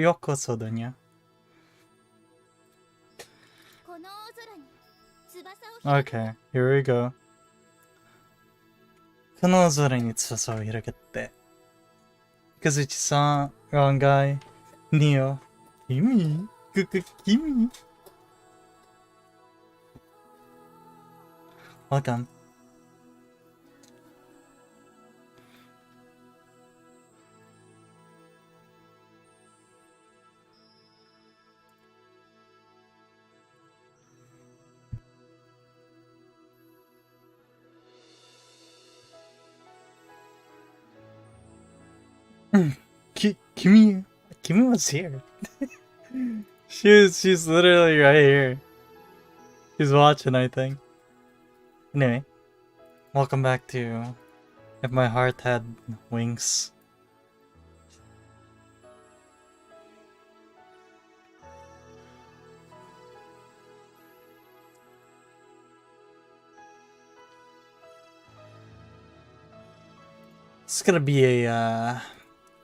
よこそだにゃ。Okay, here we go. この空に翼を広げて。Kazuchi-san, wrong guy. Neo, Kimi, Kimi. Welcome. Kimi was here. She's literally right here. She's watching, I think. Anyway, welcome back to If My Heart Had Wings. It's gonna be a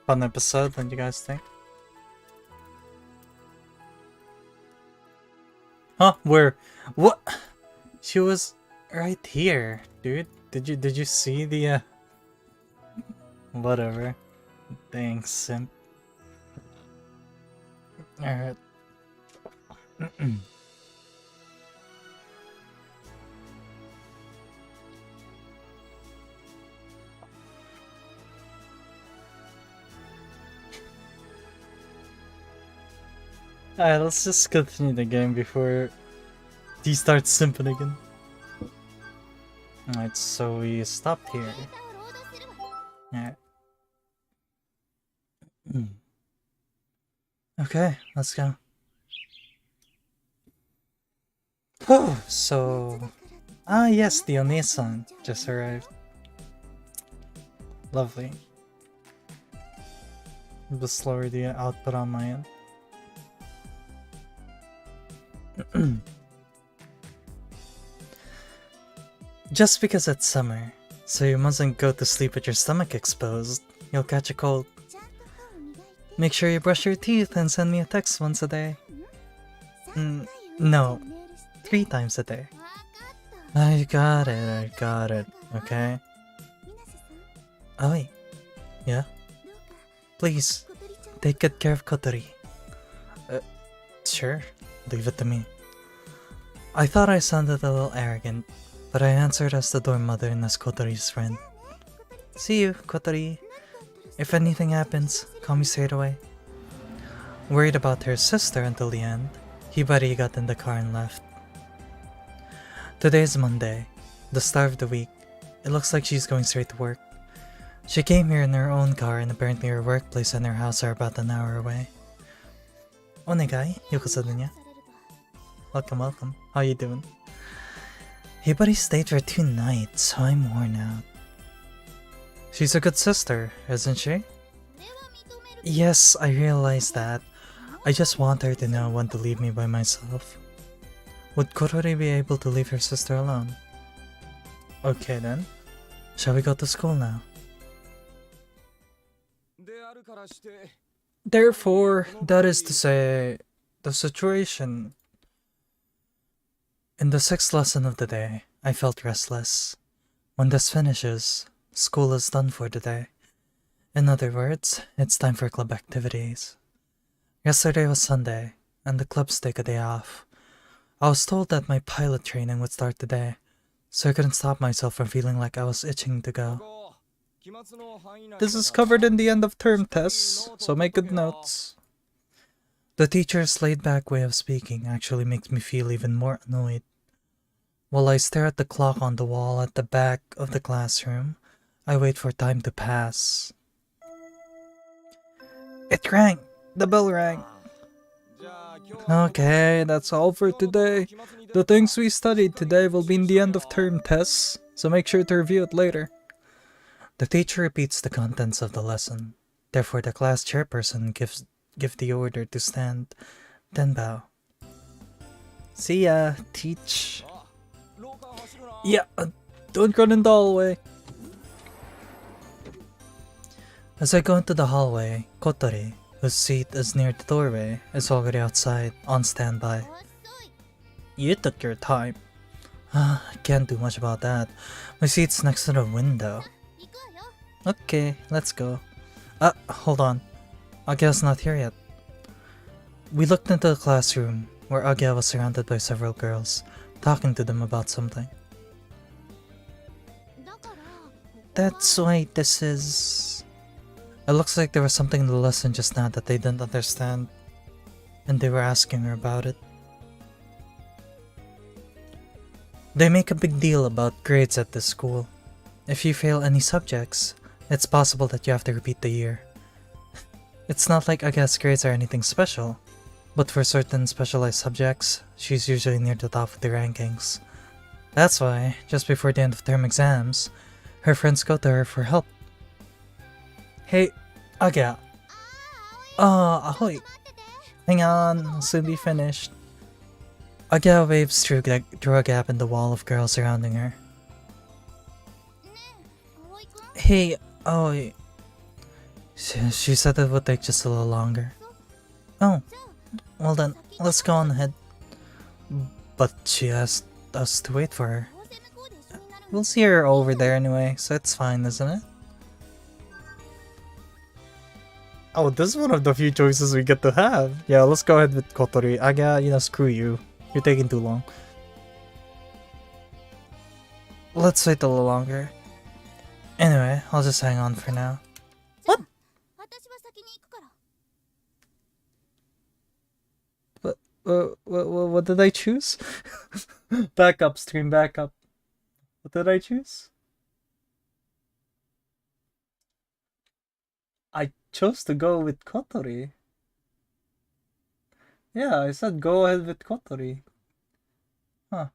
fun episode, don't you guys think? Huh? Where? What? She was right here, dude. Did you see the whatever. Dang simp. Alright. Alright, let's just continue the game before he starts simping again. Alright, so we stopped here. Alright. Okay, let's go. So... Ah yes, the Onesan just arrived. Lovely. A bit slower the output on my end. Just because it's summer, so you mustn't go to sleep with your stomach exposed. You'll catch a cold. Make sure you brush your teeth and send me a text once a day. No, 3 times a day. I got it, okay? Oh wait, yeah? Please, take good care of Kotori. Sure, leave it to me. I thought I sounded a little arrogant, but I answered as the dorm mother and as Kotori's friend. See you, Kotori. If anything happens, call me straight away. Worried about her sister until the end, Hibari got in the car and left. Today is Monday, the start of the week. It looks like she's going straight to work. She came here in her own car and apparently her workplace and her house are about an hour away. Onegai, yokoso dunya. Welcome. How you doing? Hibari stayed for 2 nights, so I'm worn out. She's a good sister, isn't she? Yes, I realize that. I just want her to know when to leave me by myself. Would Korori be able to leave her sister alone? Okay then. Shall we go to school now? Therefore, that is to say, the situation. In the 6th lesson of the day, I felt restless. When this finishes, school is done for the day. In other words, it's time for club activities. Yesterday was Sunday, and the clubs take a day off. I was told that my pilot training would start today, so I couldn't stop myself from feeling like I was itching to go. This is covered in the end of term tests, so make good notes. The teacher's laid-back way of speaking actually makes me feel even more annoyed. While I stare at the clock on the wall at the back of the classroom, I wait for time to pass. It rang! The bell rang! Okay, that's all for today. The things we studied today will be in the end of term tests, so make sure to review it later. The teacher repeats the contents of the lesson. Therefore, the class chairperson gives the order to stand, then bow. See ya, teach. Yeah, don't run in the hallway. As I go into the hallway, Kotori, whose seat is near the doorway, is already outside, on standby. You took your time. I can't do much about that. My seat's next to the window. Okay, let's go. Hold on. Agea's not here yet. We looked into the classroom, where Agea was surrounded by several girls, talking to them about something. That's why this is... It looks like there was something in the lesson just now that they didn't understand, and they were asking her about it. They make a big deal about grades at this school. If you fail any subjects, it's possible that you have to repeat the year. It's not like Agea's grades are anything special, but for certain specialized subjects, she's usually near the top of the rankings. That's why, just before the end of term exams, her friends go to her for help. Hey, Agea. Ahoy. Hang on, I'll soon be finished. Agea waves through a gap in the wall of girls surrounding her. Hey, Ahoy. She said it would take just a little longer. Oh, well then, let's go on ahead. But she asked us to wait for her. We'll see her over there anyway, so it's fine, isn't it? Oh, this is one of the few choices we get to have. Yeah, let's go ahead with Kotori. Agea, screw you. You're taking too long. Let's wait a little longer. Anyway, I'll just hang on for now. What? What did I choose? Back up, stream, back up. What did I choose? I chose to go with Kotori. Yeah, I said go ahead with Kotori. Huh.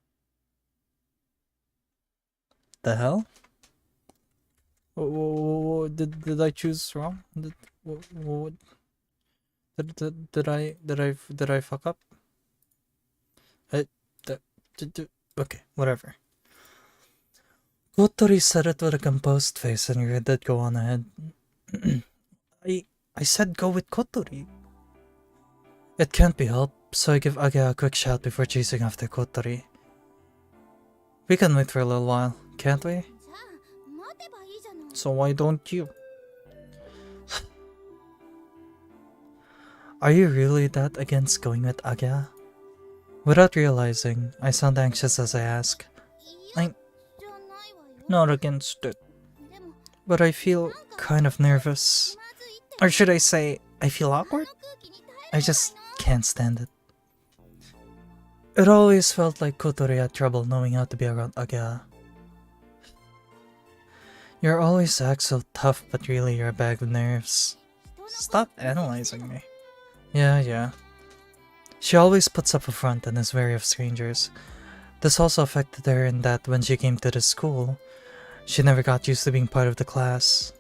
The hell? Did I choose wrong? Did I fuck up? Okay, whatever. Kotori said it with a composed face and you did go on ahead. I said go with Kotori. It can't be helped, so I give Age a quick shout before chasing after Kotori. We can wait for a little while, can't we? So why don't you? Are you really that against going with Age? Without realizing, I sound anxious as I ask. I'm not against it, but I feel kind of nervous. Or should I say, I feel awkward? I just can't stand it. It always felt like Kotori had trouble knowing how to be around Age. You always act so tough, but really you're a bag of nerves. Stop analyzing me. Yeah. She always puts up a front and is wary of strangers. This also affected her in that when she came to the school, she never got used to being part of the class.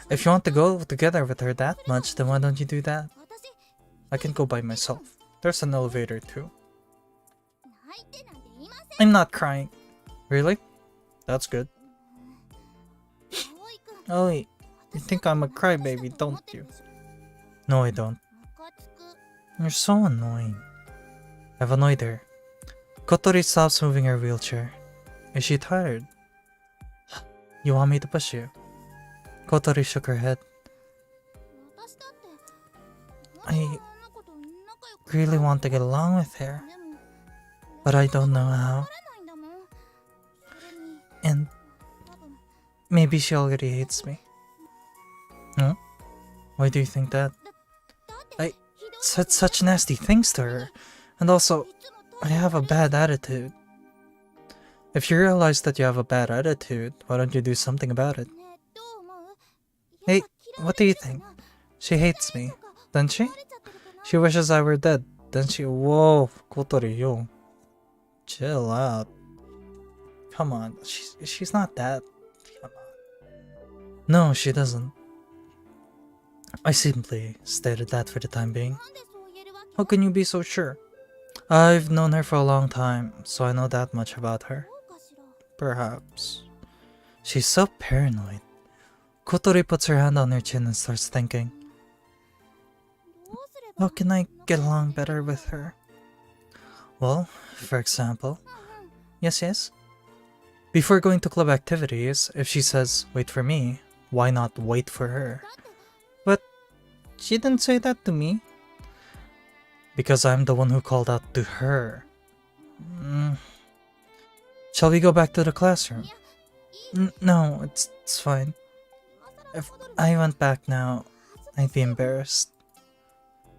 If you want to go together with her that much, then why don't you do that? I can go by myself. There's an elevator too. I'm not crying. Really? That's good. Oh, you think I'm a crybaby, don't you? No, I don't. You're so annoying. I've annoyed her. Kotori stops moving her wheelchair. Is she tired? You want me to push you? Kotori shook her head. I really want to get along with her, but I don't know how. And maybe she already hates me. Huh? Why do you think that? I said such nasty things to her, and also, I have a bad attitude. If you realize that you have a bad attitude, why don't you do something about it? Hey, what do you think? She hates me, doesn't she? She wishes I were dead, doesn't she? Whoa, Kotori, yo. Chill out. Come on, she's not that. Come on. No, she doesn't. I simply stated that for the time being. How can you be so sure? I've known her for a long time, so I know that much about her. Perhaps. She's so paranoid. Kotori puts her hand on her chin and starts thinking. How can I get along better with her? Well, for example. Yes? Before going to club activities, if she says, wait for me, why not wait for her? But she didn't say that to me. Because I'm the one who called out to her. Shall we go back to the classroom? No, it's fine. If I went back now, I'd be embarrassed.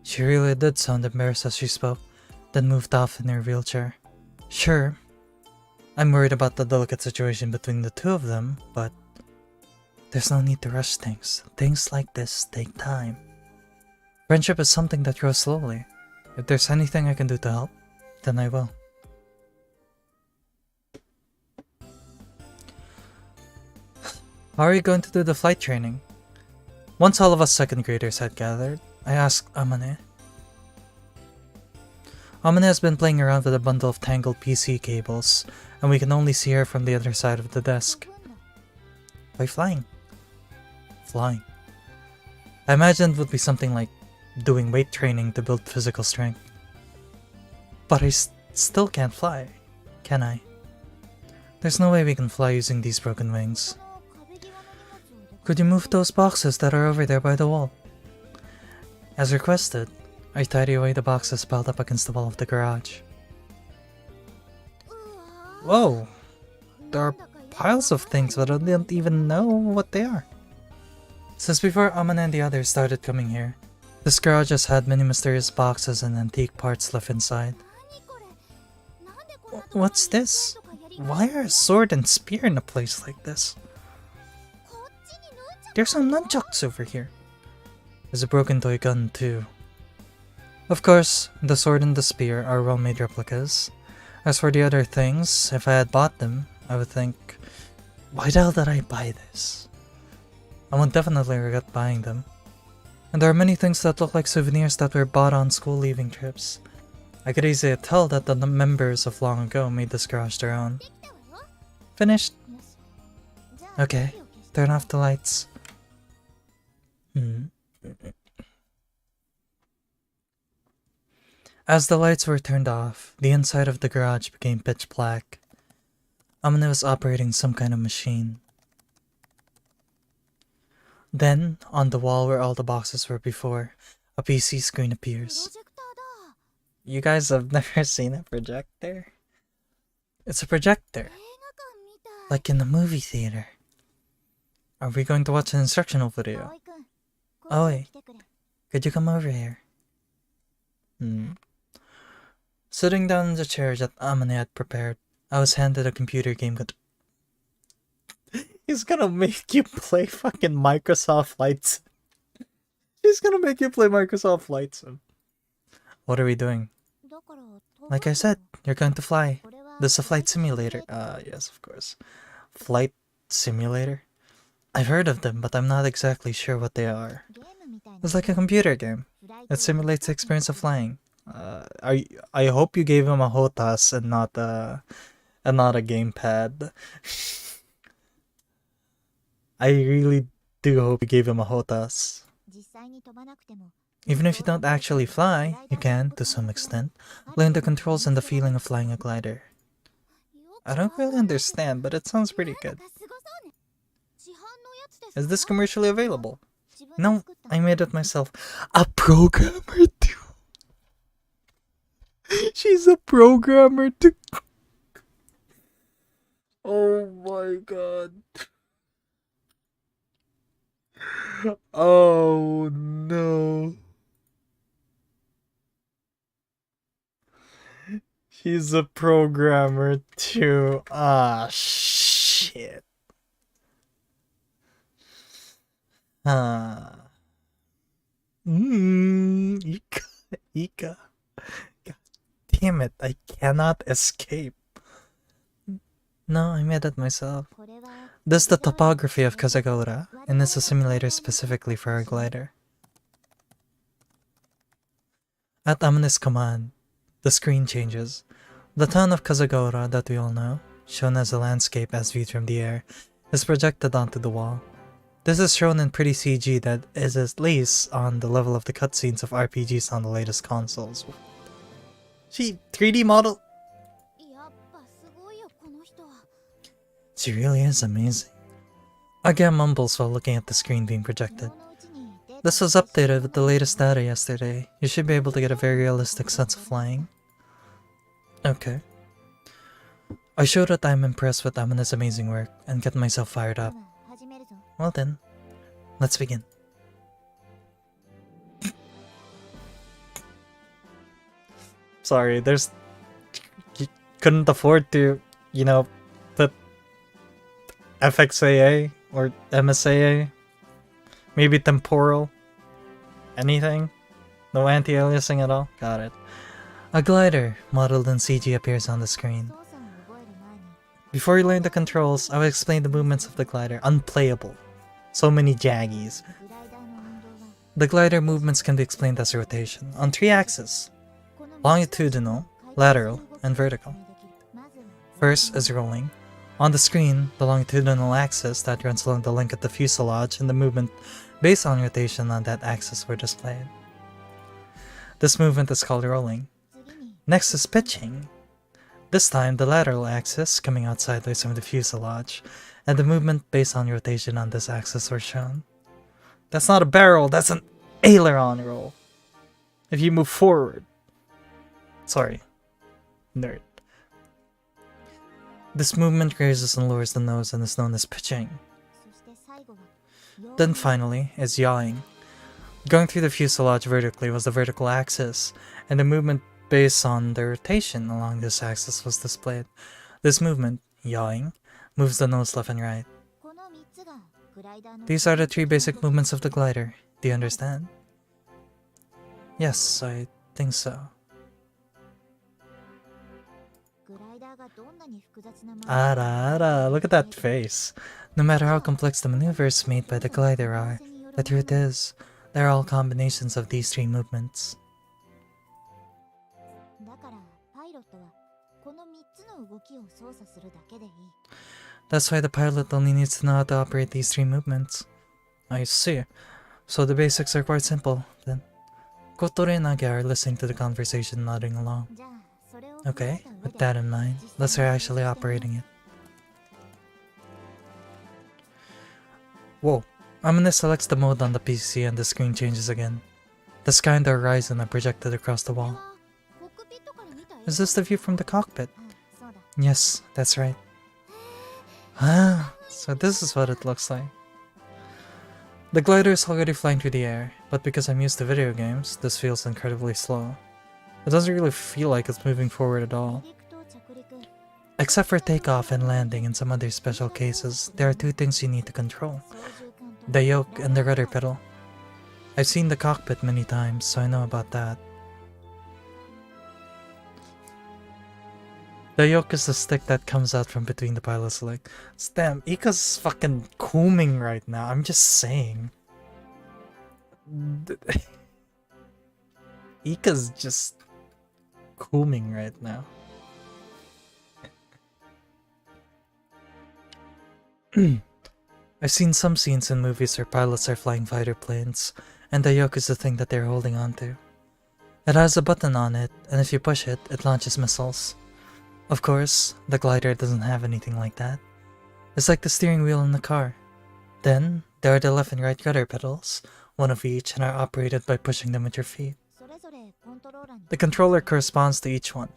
She really did sound embarrassed as she spoke, then moved off in her wheelchair. Sure, I'm worried about the delicate situation between the two of them, but there's no need to rush things. Things like this take time. Friendship is something that grows slowly. If there's anything I can do to help, then I will. How are you going to do the flight training? Once all of us second graders had gathered, I asked Amane. Amane has been playing around with a bundle of tangled PC cables, and we can only see her from the other side of the desk. By flying. Flying. I imagined it would be something like doing weight training to build physical strength. But I still can't fly, can I? There's no way we can fly using these broken wings. Could you move those boxes that are over there by the wall? As requested, I tidy away the boxes piled up against the wall of the garage. Whoa! There are piles of things, but I don't even know what they are. Since before Amane and the others started coming here, this garage has had many mysterious boxes and antique parts left inside. What's this? Why are a sword and spear in a place like this? There's some nunchucks over here. There's a broken toy gun too. Of course, the sword and the spear are well-made replicas. As for the other things, if I had bought them, I would think Why the hell did I buy this? I will definitely regret buying them. And there are many things that look like souvenirs that were bought on school leaving trips. I could easily tell that the members of long ago made this garage their own. Finished? Okay, turn off the lights. As the lights were turned off, the inside of the garage became pitch black. Amane was operating some kind of machine. Then, on the wall where all the boxes were before, a PC screen appears. You guys have never seen a projector? It's a projector. Like in the movie theater. Are we going to watch an instructional video? Oi, could you come over here? Sitting down in the chair that Amane had prepared, I was handed a computer game. He's gonna make you play fucking Microsoft Flight Sim. He's gonna make you play Microsoft Flight Sim. What are we doing? Like I said, you're going to fly. This is a flight simulator. Yes, of course. Flight simulator? I've heard of them, but I'm not exactly sure what they are. It's like a computer game. It simulates the experience of flying. I hope you gave him a HOTAS and not a gamepad. I really do hope you gave him a HOTAS. Even if you don't actually fly, you can, to some extent, learn the controls and the feeling of flying a glider. I don't really understand, but it sounds pretty good. Is this commercially available? No, I made it myself. A programmer too. She's a programmer too. Oh my god. Oh no. She's a programmer too. Ah, shit. Ika. God damn it, I cannot escape. No, I made it myself. This is the topography of Sakura, and it's a simulator specifically for a glider. At Amane's command, the screen changes. The town of Sakura that we all know, shown as a landscape as viewed from the air, is projected onto the wall. This is shown in pretty CG that is at least on the level of the cutscenes of RPGs on the latest consoles. She 3D model? She really is amazing. Aga mumbles while looking at the screen being projected. This was updated with the latest data yesterday. You should be able to get a very realistic sense of flying. Okay. I showed that I'm impressed with Amane's amazing work and get myself fired up. Well then, let's begin. Sorry, you couldn't afford to, put FXAA or MSAA? Maybe temporal? Anything? No anti-aliasing at all? Got it. A glider, modeled in CG, appears on the screen. Before you learn the controls, I will explain the movements of the glider. Unplayable. So many jaggies. The glider movements can be explained as rotation on 3 axes: longitudinal, lateral, and vertical. First is rolling. On the screen, the longitudinal axis that runs along the length of the fuselage and the movement based on rotation on that axis were displayed. This movement is called rolling. Next is pitching. This time, the lateral axis coming out sideways from the fuselage, and the movement based on rotation on this axis were shown. That's not a barrel, that's an aileron roll. If you move forward. Sorry. Nerd. This movement raises and lowers the nose and is known as pitching. Then finally is yawing. Going through the fuselage vertically was the vertical axis, and the movement based on the rotation along this axis was displayed. This movement, yawing, moves the nose left and right. These are the 3 basic movements of the glider. Do you understand? Yes, I think so. Ara ara, look at that face. No matter how complex the maneuvers made by the glider are, the truth is, they're all combinations of these three movements. That's why the pilot only needs to know how to operate these three movements. I see. So the basics are quite simple, then. Kotori and Nage are listening to the conversation, nodding along. Okay, with that in mind, let's try actually operating it. Whoa, Amine selects the mode on the PC and the screen changes again. The sky and the horizon are projected across the wall. Is this the view from the cockpit? Yes, that's right. Ah, so this is what it looks like. The glider is already flying through the air, but because I'm used to video games, this feels incredibly slow. It doesn't really feel like it's moving forward at all. Except for takeoff and landing and some other special cases, there are two things you need to control. The yoke and the rudder pedal. I've seen the cockpit many times, so I know about that. The yoke is the stick that comes out from between the pilot's leg. Damn, Ika's fucking cooming right now, I'm just saying. Ika's just cooming right now. I've seen some scenes in movies where pilots are flying fighter planes, and the yoke is the thing that they're holding onto. It has a button on it, and if you push it, it launches missiles. Of course, the glider doesn't have anything like that. It's like the steering wheel in the car. Then, there are the left and right rudder pedals, one of each, and are operated by pushing them with your feet. The controller corresponds to each one.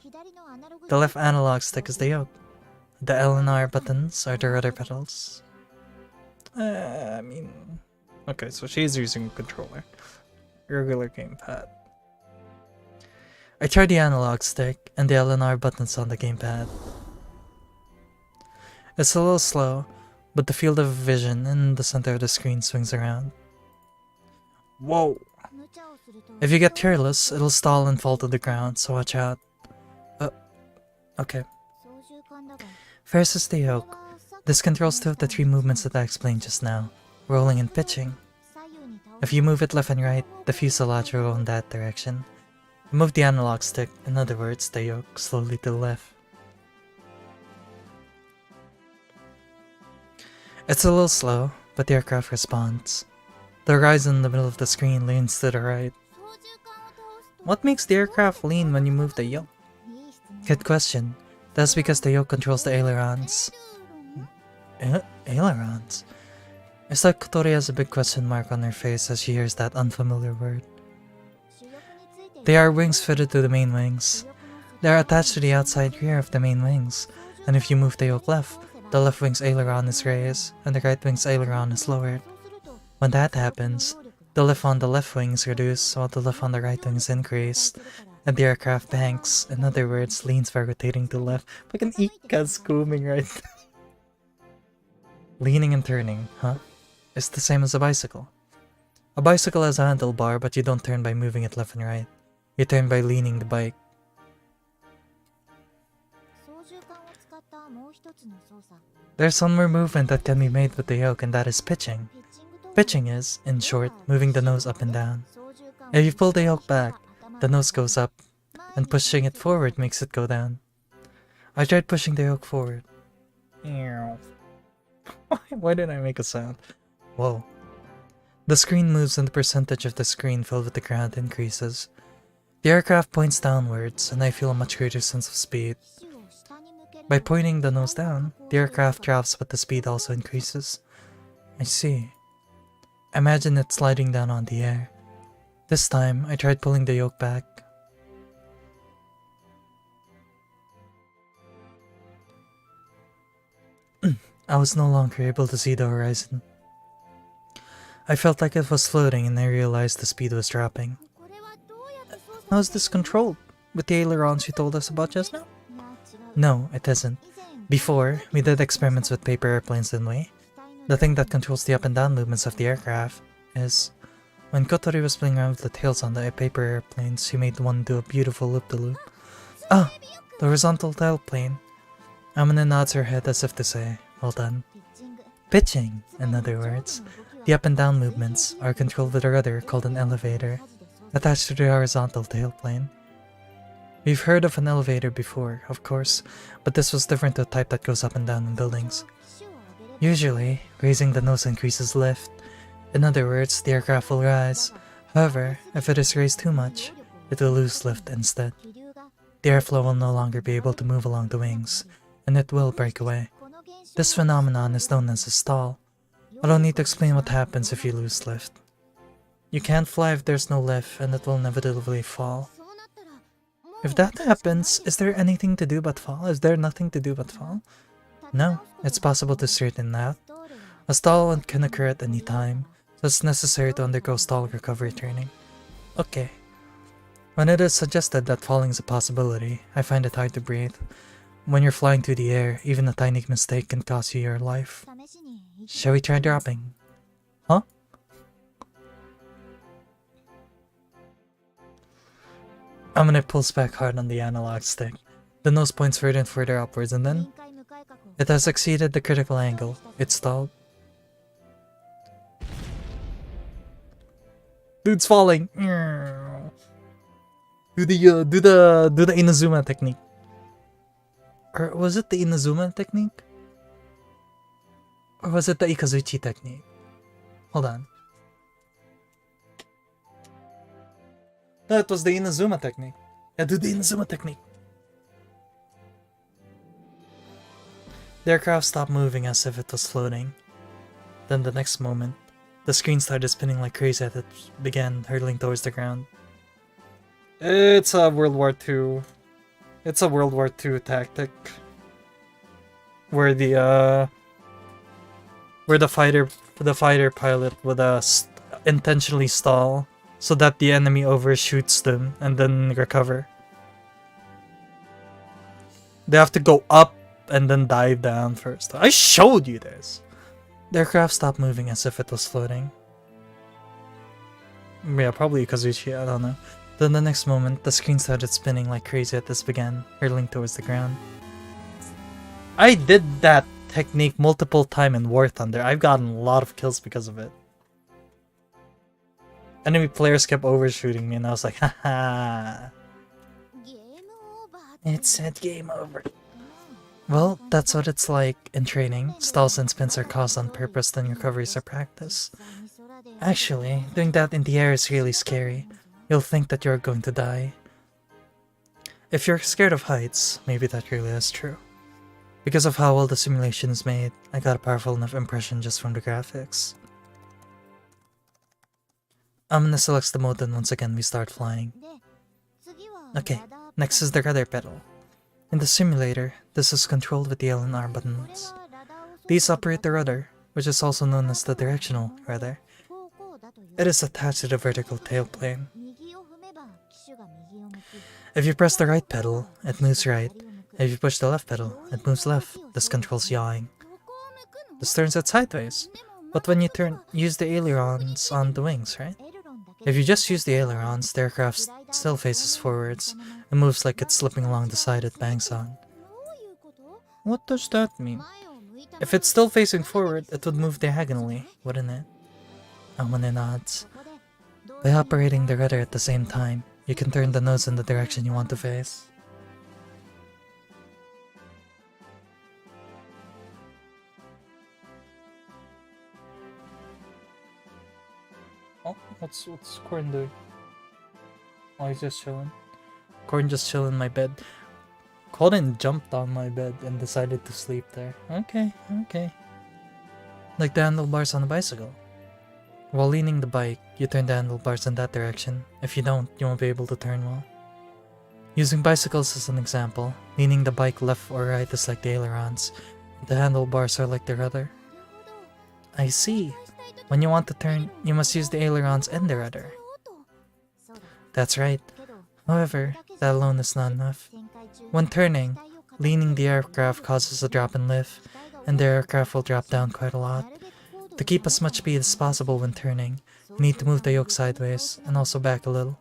The left analog stick is the yoke. The L and R buttons are the rudder pedals. Okay, so she's using a controller. Regular gamepad. I tried the analog stick and the L and R buttons on the gamepad. It's a little slow, but the field of vision in the center of the screen swings around. Whoa! If you get careless, it'll stall and fall to the ground, so watch out. Okay. First is the yoke. This controls two of the three movements that I explained just now, rolling and pitching. If you move it left and right, the fuselage will go in that direction. Move the analog stick, in other words, the yoke, slowly to the left. It's a little slow, but the aircraft responds. The horizon in the middle of the screen leans to the right. What makes the aircraft lean when you move the yoke? Good question. That's because the yoke controls the ailerons. Ailerons? It's like Kotori has a big question mark on her face as she hears that unfamiliar word. They are wings fitted to the main wings. They are attached to the outside rear of the main wings, and if you move the yoke left, the left wing's aileron is raised, and the right wing's aileron is lowered. When that happens, the lift on the left wing is reduced while the lift on the right wing is increased, and the aircraft banks, in other words, leans by rotating to the left. Fucking Ika's cooming right now. Leaning and turning, huh? It's the same as a bicycle. A bicycle has a handlebar, but you don't turn by moving it left and right. You turn by leaning the bike. There's one more movement that can be made with the yoke, and that is pitching. Pitching is, in short, moving the nose up and down. If you pull the yoke back, the nose goes up, and pushing it forward makes it go down. I tried pushing the yoke forward. Why did I make a sound? Whoa. The screen moves and the percentage of the screen filled with the ground increases. The aircraft points downwards, and I feel a much greater sense of speed. By pointing the nose down, the aircraft drops but the speed also increases. I see. Imagine it sliding down on the air. This time, I tried pulling the yoke back. I was no longer able to see the horizon. I felt like it was floating and I realized the speed was dropping. How is this controlled? With the ailerons you told us about just now? No, it isn't. Before, we did experiments with paper airplanes, didn't we? The thing that controls the up and down movements of the aircraft is... When Kotori was playing around with the tails on the paper airplanes, she made one do a beautiful loop-de-loop. Ah! The horizontal tail plane. Amina nods her head as if to say, well done. Pitching, in other words, the up and down movements are controlled with a rudder called an elevator, attached to the horizontal tailplane. We've heard of an elevator before, of course, but this was different to a type that goes up and down in buildings. Usually, raising the nose increases lift. In other words, the aircraft will rise. However, if it is raised too much, it will lose lift instead. The airflow will no longer be able to move along the wings, and it will break away. This phenomenon is known as a stall. I don't need to explain what happens if you lose lift. You can't fly if there's no lift, and it will inevitably fall. If that happens, is there anything to do but fall? Is there nothing to do but fall? No, it's possible to straighten that. A stall can occur at any time, so it's necessary to undergo stall recovery training. Okay. When it is suggested that falling is a possibility, I find it hard to breathe. When you're flying through the air, even a tiny mistake can cost you your life. Shall we try dropping? Huh? Amina pulls back hard on the analog stick. The nose points further and further upwards, and then it has exceeded the critical angle. It's stalled. Dude's falling. Do the Inazuma technique. Or was it the Inazuma technique? Or was it the Ikazuchi technique? Hold on. No, it was the Inazuma technique. Yeah, do the Inazuma technique. The aircraft stopped moving as if it was floating. Then the next moment, the screen started spinning like crazy as it began hurtling towards the ground. It's a World War II. It's a World War II tactic. Where the fighter pilot would intentionally stall so that the enemy overshoots them and then recover. They have to go up and then dive down first. I showed you this! The aircraft stopped moving as if it was floating. Yeah, probably Kazuchi, I don't know. Then the next moment, the screen started spinning like crazy as this began hurtling towards the ground. I did that technique multiple times in War Thunder. I've gotten a lot of kills because of it. Enemy players kept overshooting me and I was like, haha. It said game over. Well, that's what it's like in training. Stalls and spins are caused on purpose, then recoveries are practice. Actually, doing that in the air is really scary. You'll think that you're going to die. If you're scared of heights, maybe that really is true. Because of how well the simulation is made, I got a powerful enough impression just from the graphics. Amina selects the mode and once again we start flying. Okay, next is the rudder pedal. In the simulator, this is controlled with the L and R buttons. These operate the rudder, which is also known as the directional rudder. It is attached to the vertical tailplane. If you press the right pedal, it moves right. If you push the left pedal, it moves left. This controls yawing. This turns it sideways. But when you use the ailerons on the wings, right? If you just use the ailerons, the aircraft still faces forwards and moves like it's slipping along the side it banks on. What does that mean? If it's still facing forward, it would move diagonally, wouldn't it? Amina nods. By operating the rudder at the same time, you can turn the nose in the direction you want to face. Oh, what's Corn doing? Oh, he's just chilling. Corn just chilling in my bed. Colin jumped on my bed and decided to sleep there. Okay. Like the handlebars on a bicycle. While leaning the bike, you turn the handlebars in that direction. If you don't, you won't be able to turn well. Using bicycles as an example, leaning the bike left or right is like the ailerons. The handlebars are like the rudder. I see. When you want to turn, you must use the ailerons and the rudder. That's right. However, that alone is not enough. When turning, leaning the aircraft causes a drop in lift, and the aircraft will drop down quite a lot. To keep as much speed as possible when turning, you need to move the yoke sideways and also back a little.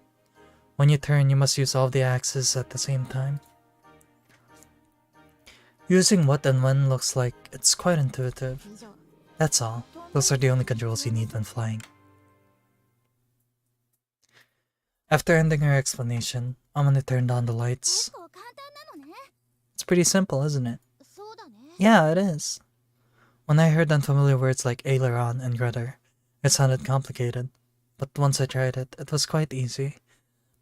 When you turn, you must use all the axes at the same time. Using what and when looks like it's quite intuitive. That's all. Those are the only controls you need when flying. After ending her explanation, Amane turned on the lights. It's pretty simple, isn't it? Yeah, it is. When I heard unfamiliar words like aileron and rudder, it sounded complicated. But once I tried it, it was quite easy.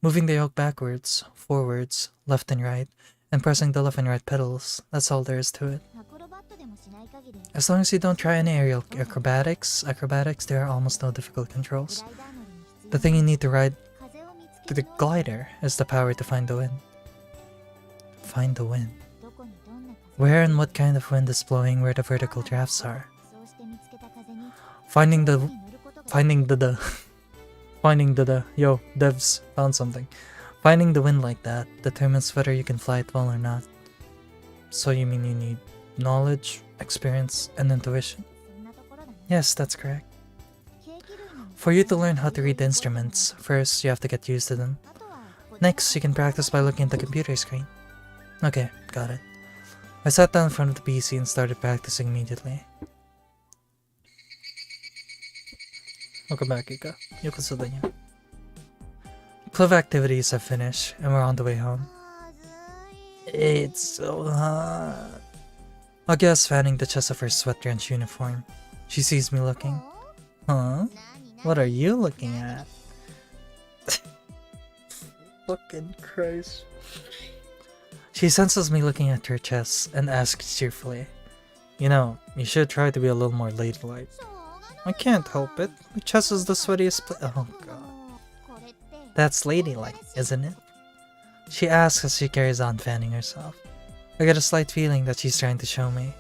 Moving the yoke backwards, forwards, left and right, and pressing the left and right pedals, that's all there is to it. As long as you don't try any aerial acrobatics, there are almost no difficult controls. The thing you need to ride to the glider is the power to find the wind. Find the wind. Where and what kind of wind is blowing where the vertical drafts are. Finding the yo, devs, found something. Finding the wind like that determines whether you can fly it well or not. So you mean you need knowledge, experience, and intuition? Yes, that's correct. For you to learn how to read the instruments, first you have to get used to them. Next, you can practice by looking at the computer screen. Okay, got it. I sat down in front of the PC and started practicing immediately. Welcome back, Ika. Yokosuda niya. Club activities have finished, and we're on the way home. It's so hot. Agya is fanning the chest of her sweat-drenched uniform. She sees me looking. Huh? What are you looking at? Fucking Christ. She senses me looking at her chest and asks cheerfully, "You know, you should try to be a little more ladylike." I can't help it. My chest is the sweatiest oh god. That's ladylike, isn't it? She asks as she carries on fanning herself. I get a slight feeling that she's trying to show me.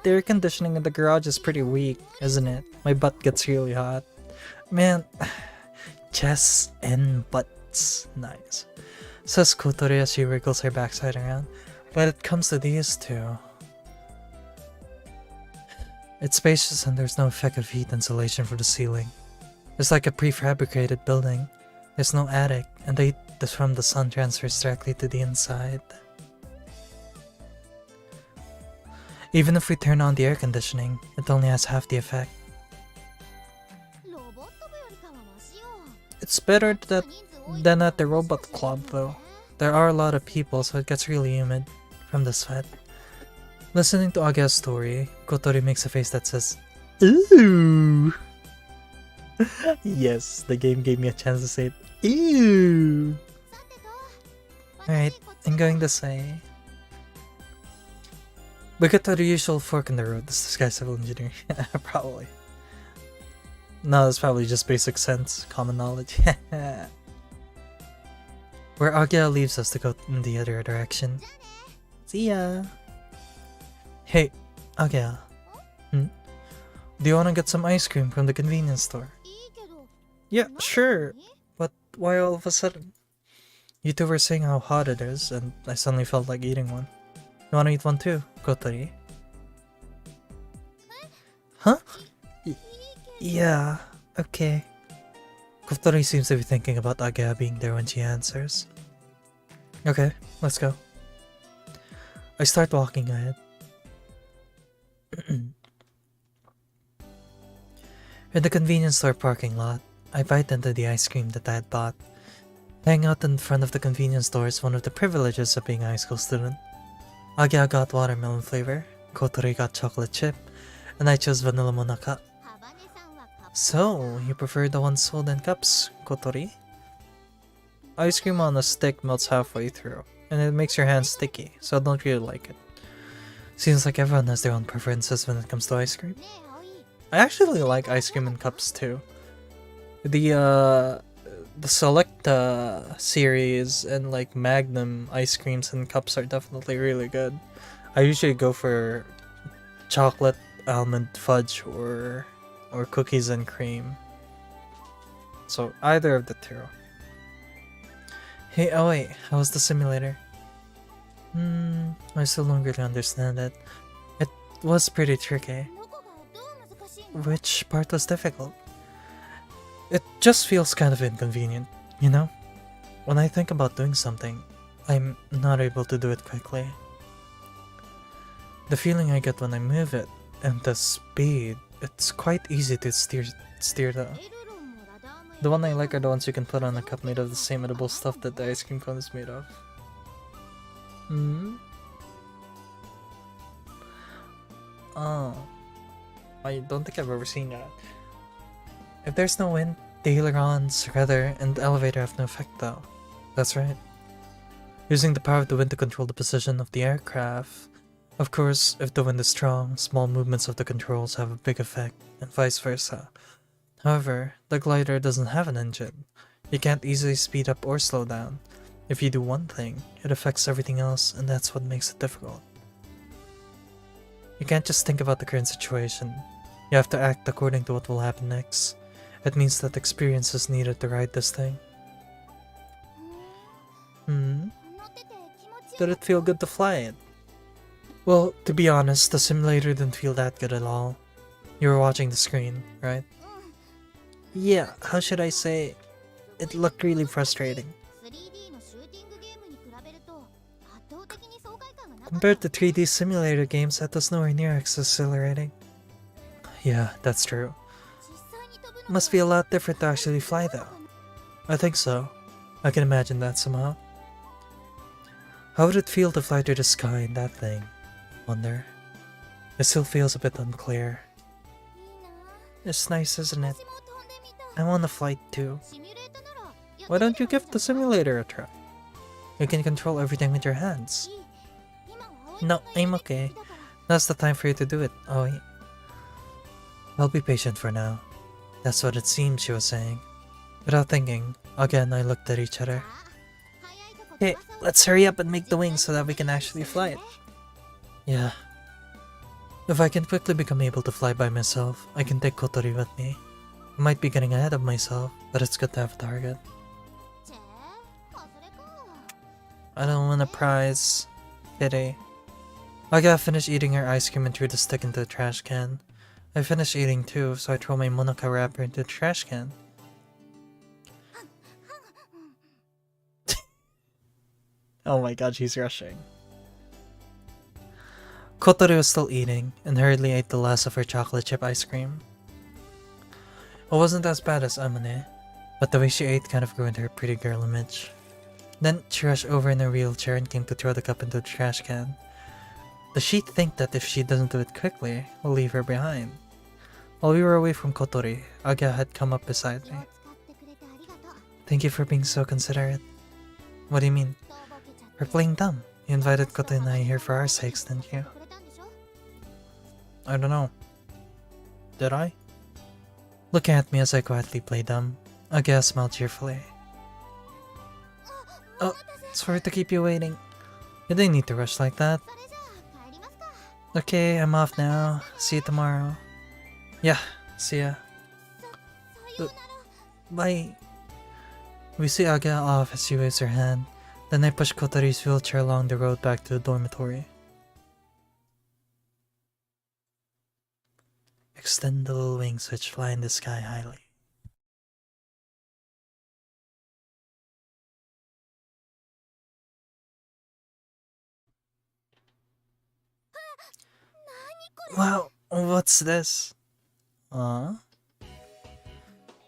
The air conditioning in the garage is pretty weak, isn't it? My butt gets really hot. Man, chests and butts. Nice. Says Kotori as she wriggles her backside around. But it comes to these two. It's spacious and there's no effect of heat insulation for the ceiling. It's like a prefabricated building. There's no attic, and the heat from the sun transfers directly to the inside. Even if we turn on the air conditioning, it only has half the effect. It's better than at the robot club though. There are a lot of people, so it gets really humid from the sweat. Listening to Agya's story, Kotori makes a face that says, "Ooh!" Yes, the game gave me a chance to say it. Ew! Alright, I'm going to say... We get to the usual fork in the road. This is this guy's civil engineering. Probably. No, that's probably just basic sense, common knowledge. Where Agya leaves us to go in the other direction. See ya! Hey, Agya. Do you wanna get some ice cream from the convenience store? Yeah, sure. But why all of a sudden? You two were saying how hot it is, and I suddenly felt like eating one. You wanna eat one too, Kotori? Huh? Yeah, okay. Kotori seems to be thinking about Agya being there when she answers. Okay, let's go. I start walking ahead. In the convenience store parking lot, I bite into the ice cream that I had bought. Hanging out in front of the convenience store is one of the privileges of being a high school student. Agya got watermelon flavor, Kotori got chocolate chip, and I chose vanilla monaka. So, you prefer the one sold in cups, Kotori? Ice cream on a stick melts halfway through, and it makes your hands sticky, so I don't really like it. Seems like everyone has their own preferences when it comes to ice cream. I actually like ice cream in cups too. The Select series and like Magnum ice creams in cups are definitely really good. I usually go for chocolate, almond fudge, or cookies and cream. So either of the two. Hey, oh wait, how was the simulator? I still don't really understand it. It was pretty tricky. Which part was difficult? It just feels kind of inconvenient, you know? When I think about doing something, I'm not able to do it quickly. The feeling I get when I move it, and the speed, it's quite easy to steer though. The one I like are the ones you can put on a cup made of the same edible stuff that the ice cream cone is made of. Hmm? Oh. I don't think I've ever seen that. If there's no wind, the ailerons, rudder, and the elevator have no effect though. That's right. Using the power of the wind to control the position of the aircraft. Of course, if the wind is strong, small movements of the controls have a big effect, and vice versa. However, the glider doesn't have an engine. You can't easily speed up or slow down. If you do one thing, it affects everything else, and that's what makes it difficult. You can't just think about the current situation. You have to act according to what will happen next. It means that experience is needed to ride this thing. Did it feel good to fly it? Well, to be honest, the simulator didn't feel that good at all. You were watching the screen, right? Yeah, how should I say? It looked really frustrating. Compared to 3D simulator games, that was nowhere near as exhilarating. Yeah, that's true. Must be a lot different to actually fly though. I think so. I can imagine that somehow. How would it feel to fly through the sky in that thing? Wonder. It still feels a bit unclear. It's nice, isn't it? I want to fly too. Why don't you give the simulator a try? You can control everything with your hands. No, I'm okay. Now's the time for you to do it, Oi. I'll be patient for now. That's what it seems she was saying. Without thinking, again I looked at each other. Hey, let's hurry up and make the wings so that we can actually fly it. Yeah. If I can quickly become able to fly by myself, I can take Kotori with me. I might be getting ahead of myself, but it's good to have a target. I don't want a prize. Pity. I gotta finish eating her ice cream and threw the stick into the trash can. I finished eating too, so I throw my Monaca wrapper into the trash can. Oh my god, she's rushing. Kotori was still eating, and hurriedly ate the last of her chocolate chip ice cream. It wasn't as bad as Amane, but the way she ate kind of ruined her pretty girl image. Then she rushed over in her wheelchair and came to throw the cup into the trash can. Does she think that if she doesn't do it quickly, we'll leave her behind? While we were away from Kotori, Aga had come up beside me. Thank you for being so considerate. What do you mean? We're playing dumb. You invited Kotori and I here for our sakes, didn't you? I don't know. Did I? Looking at me as I quietly play dumb, Aga smiled cheerfully. Oh, sorry to keep you waiting. You didn't need to rush like that. Okay, I'm off now. See you tomorrow. Yeah, see ya. Bye. We see Aga off as she waves her hand. Then I push Kotori's wheelchair along the road back to the dormitory. Extend the little wings which fly in the sky highly. Wow, what's this?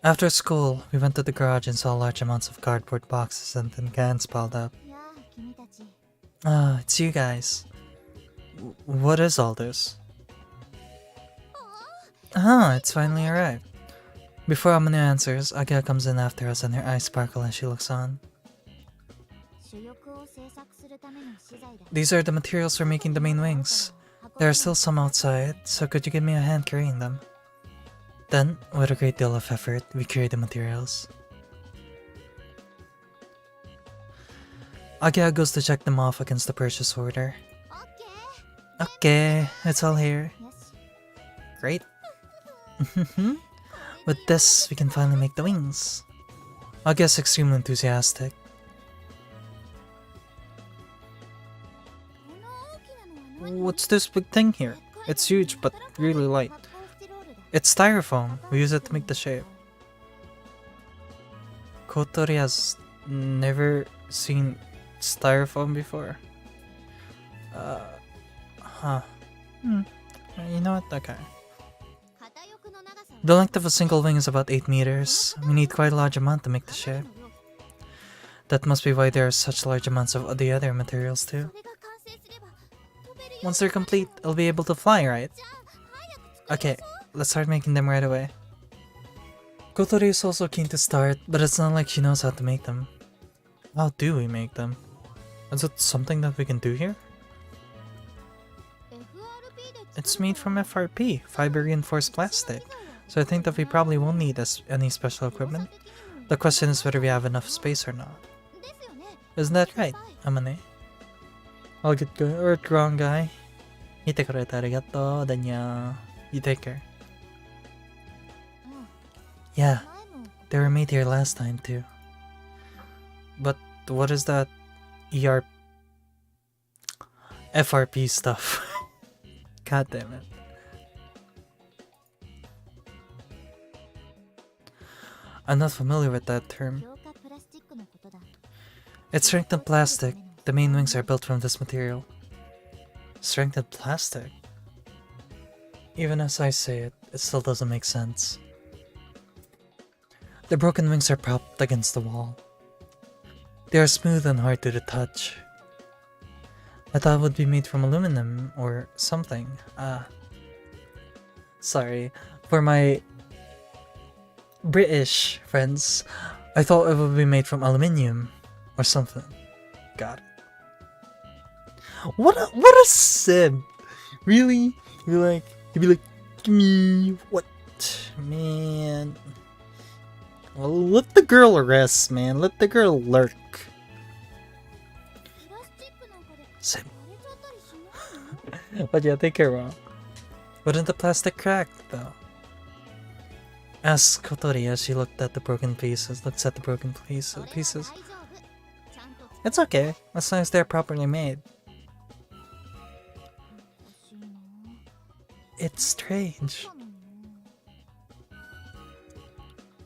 After school, we went to the garage and saw large amounts of cardboard boxes and tin cans piled up. Ah, it's you guys. What is all this? Ah, it's finally arrived. Before Amanu answers, Aga comes in after us and her eyes sparkle as she looks on. These are the materials for making the main wings. There are still some outside, so could you give me a hand carrying them? Then, with a great deal of effort, we carry the materials. Aga goes to check them off against the purchase order. Okay, it's all here. Great. With this, we can finally make the wings. Aga's extremely enthusiastic. What's this big thing here? It's huge, but really light. It's styrofoam. We use it to make the shape. Kotori has never seen styrofoam before. Huh. You know what? Okay. The length of a single wing is about 8 meters. We need quite a large amount to make the shape. That must be why there are such large amounts of the other materials too. Once they're complete, I'll be able to fly, right? Okay, let's start making them right away. Kotori is also keen to start, but it's not like she knows how to make them. How do we make them? Is it something that we can do here? It's made from FRP, fiber reinforced plastic, so I think that we probably won't need any special equipment. The question is whether we have enough space or not. Isn't that right, Amane? I'll get good or wrong guy. Hitekureta arigato, Danya. You take care. Yeah, they were made here last time too. But what is that FRP stuff? God damn it. I'm not familiar with that term. It's strengthened plastic. The main wings are built from this material. Strengthened plastic? Even as I say it, it still doesn't make sense. The broken wings are propped against the wall. They are smooth and hard to the touch. I thought it would be made from aluminum or something. Sorry. For my British friends, I thought it would be made from aluminium or something. Got it. What a sim! Really? You'd be like, give me what? Man. Well, let the girl rest, man. Let the girl lurk. Sim. But yeah, take care, Ron. Wouldn't the plastic crack, though? Asked Kotori as she looks at the broken pieces. It's okay, as long as they're properly made. It's strange.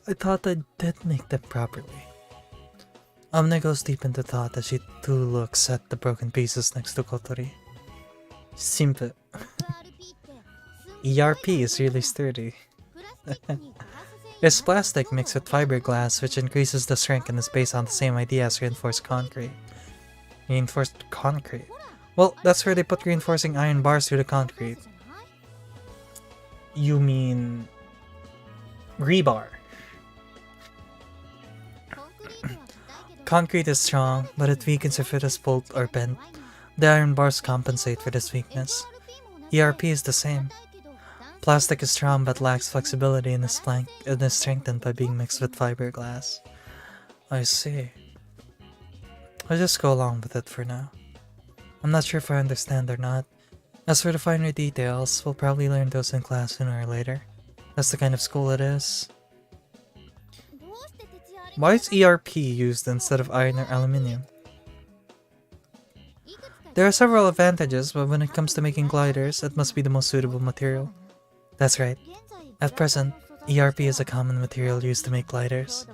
I thought I did make them properly. Amne goes deep into thought as she too looks at the broken pieces next to Kotori. Simple. ERP is really sturdy. It's plastic mixed with fiberglass, which increases the strength and is based on the same idea as reinforced concrete. Reinforced concrete? Well, that's where they put reinforcing iron bars through the concrete. You mean rebar? Concrete is strong, but it weakens if it is pulled or bent. The iron bars compensate for this weakness. ERP is the same. Plastic is strong but lacks flexibility and is strengthened by being mixed with fiberglass. I see. I'll just go along with it for now. I'm not sure if I understand or not. As for the finer details, we'll probably learn those in class sooner or later. That's the kind of school it is. Why is ERP used instead of iron or aluminium? There are several advantages, but when it comes to making gliders, it must be the most suitable material. That's right. At present, ERP is a common material used to make gliders.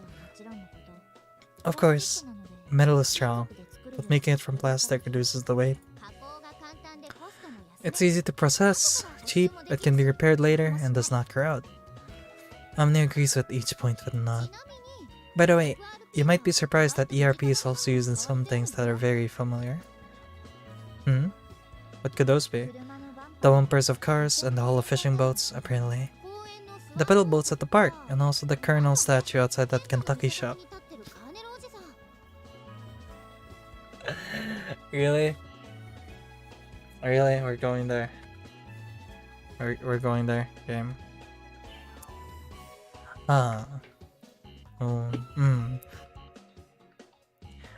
Of course, metal is strong, but making it from plastic reduces the weight. It's easy to process, cheap, it can be repaired later, and does not corrode. Omni agrees with each point with a nod. By the way, you might be surprised that ERP is also used in some things that are very familiar. What could those be? The bumpers of cars and the hull of fishing boats, apparently. The pedal boats at the park, and also the Colonel statue outside that Kentucky shop. Really? Really? We're going there. We're going there, game.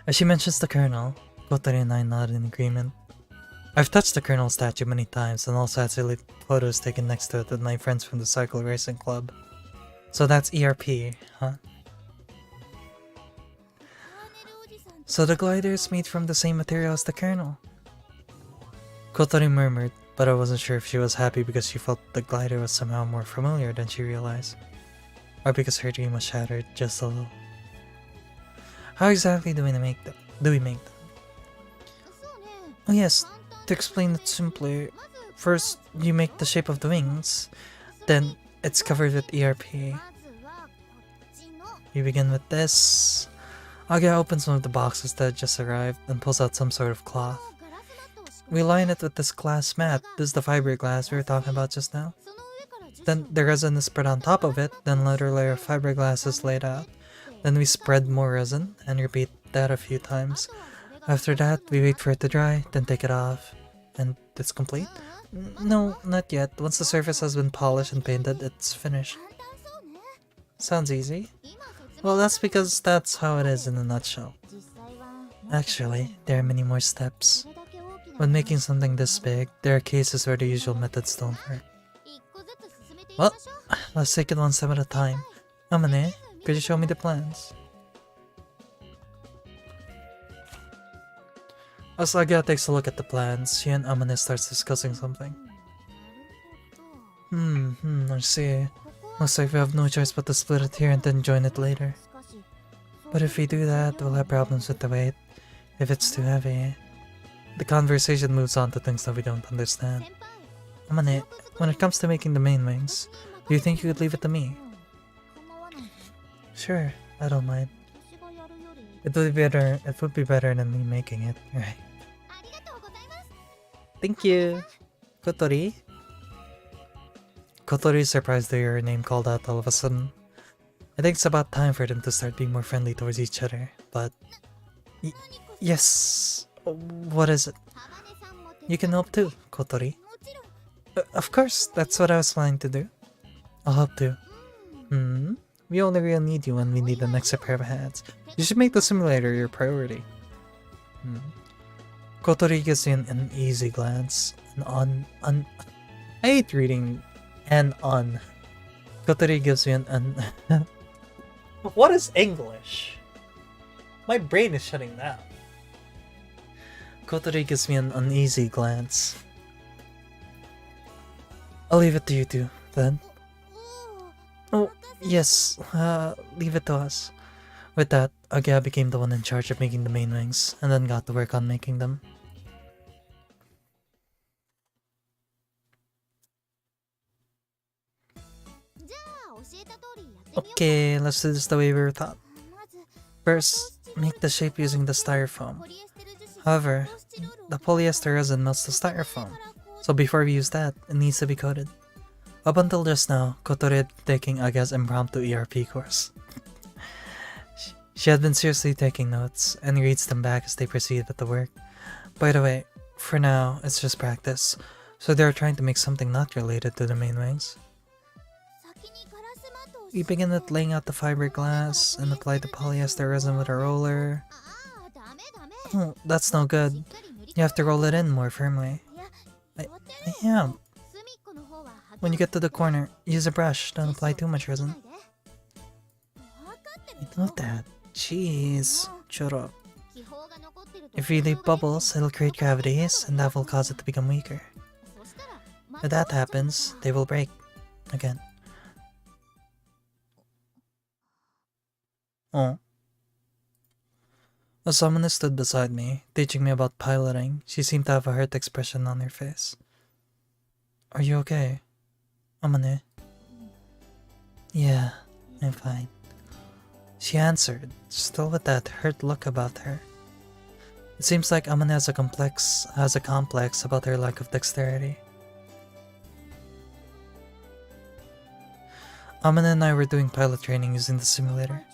As she mentions the Colonel, Kotori and I nod in agreement. I've touched the Colonel statue many times and also had silly photos taken next to it with my friends from the cycle racing club. So that's ERP, huh? So the glider is made from the same material as the Colonel. Kotori murmured, but I wasn't sure if she was happy because she felt the glider was somehow more familiar than she realized. Or because her dream was shattered just a little. How exactly do we make them? Oh yes, to explain it simply, first you make the shape of the wings, then it's covered with ERP. You begin with this. Aga opens one of the boxes that just arrived and pulls out some sort of cloth. We line it with this glass mat. This is the fiberglass we were talking about just now. Then the resin is spread on top of it, then another layer of fiberglass is laid out. Then we spread more resin and repeat that a few times. After that, we wait for it to dry, then take it off. And it's complete? No, not yet. Once the surface has been polished and painted, it's finished. Sounds easy. Well, that's because that's how it is in a nutshell. Actually, there are many more steps. When making something this big, there are cases where the usual methods don't work. Well, let's take it one step at a time. Amane, could you show me the plans? As Agya takes a look at the plans, she and Amane starts discussing something. I see. Looks like we have no choice but to split it here and then join it later. But if we do that, we'll have problems with the weight, if it's too heavy. The conversation moves on to things that we don't understand. Amane, when it comes to making the main wings, do you think you could leave it to me? Sure, I don't mind. It would be better than me making it, right? Thank you! Kotori? Kotori is surprised to hear her name called out all of a sudden. I think it's about time for them to start being more friendly towards each other, but... yes! What is it? You can help too, Kotori. Of course, that's what I was planning to do. I'll help too. We only really need you when we need an extra pair of hands. You should make the simulator your priority. Kotori gives you an easy glance. I hate reading on. Kotori gives you an What is English? My brain is shutting down. Kotori gives me an uneasy glance. I'll leave it to you two, then. Oh, yes, leave it to us. With that, Agya became the one in charge of making the main wings, and then got to work on making them. Okay, let's do this the way we were taught. First, make the shape using the styrofoam. However, the polyester resin melts the styrofoam, so before we use that, it needs to be coated. Up until just now, Kotori had been taking Aga's impromptu ERP course. She had been seriously taking notes, and reads them back as they proceed with the work. By the way, for now, it's just practice, so they're trying to make something not related to the main wings. We begin with laying out the fiberglass, and apply the polyester resin with a roller. Oh, that's no good. You have to roll it in more firmly. I am. When you get to the corner, use a brush, don't apply too much resin. I know that. Jeez, shut up. If you leave bubbles, it'll create gravities, and that will cause it to become weaker. If that happens, they will break. Again. Oh. As someone stood beside me, teaching me about piloting, she seemed to have a hurt expression on her face. Are you okay? Amane? Yeah, I'm fine. She answered, still with that hurt look about her. It seems like Amane has a complex about her lack of dexterity. Amane and I were doing pilot training using the simulator.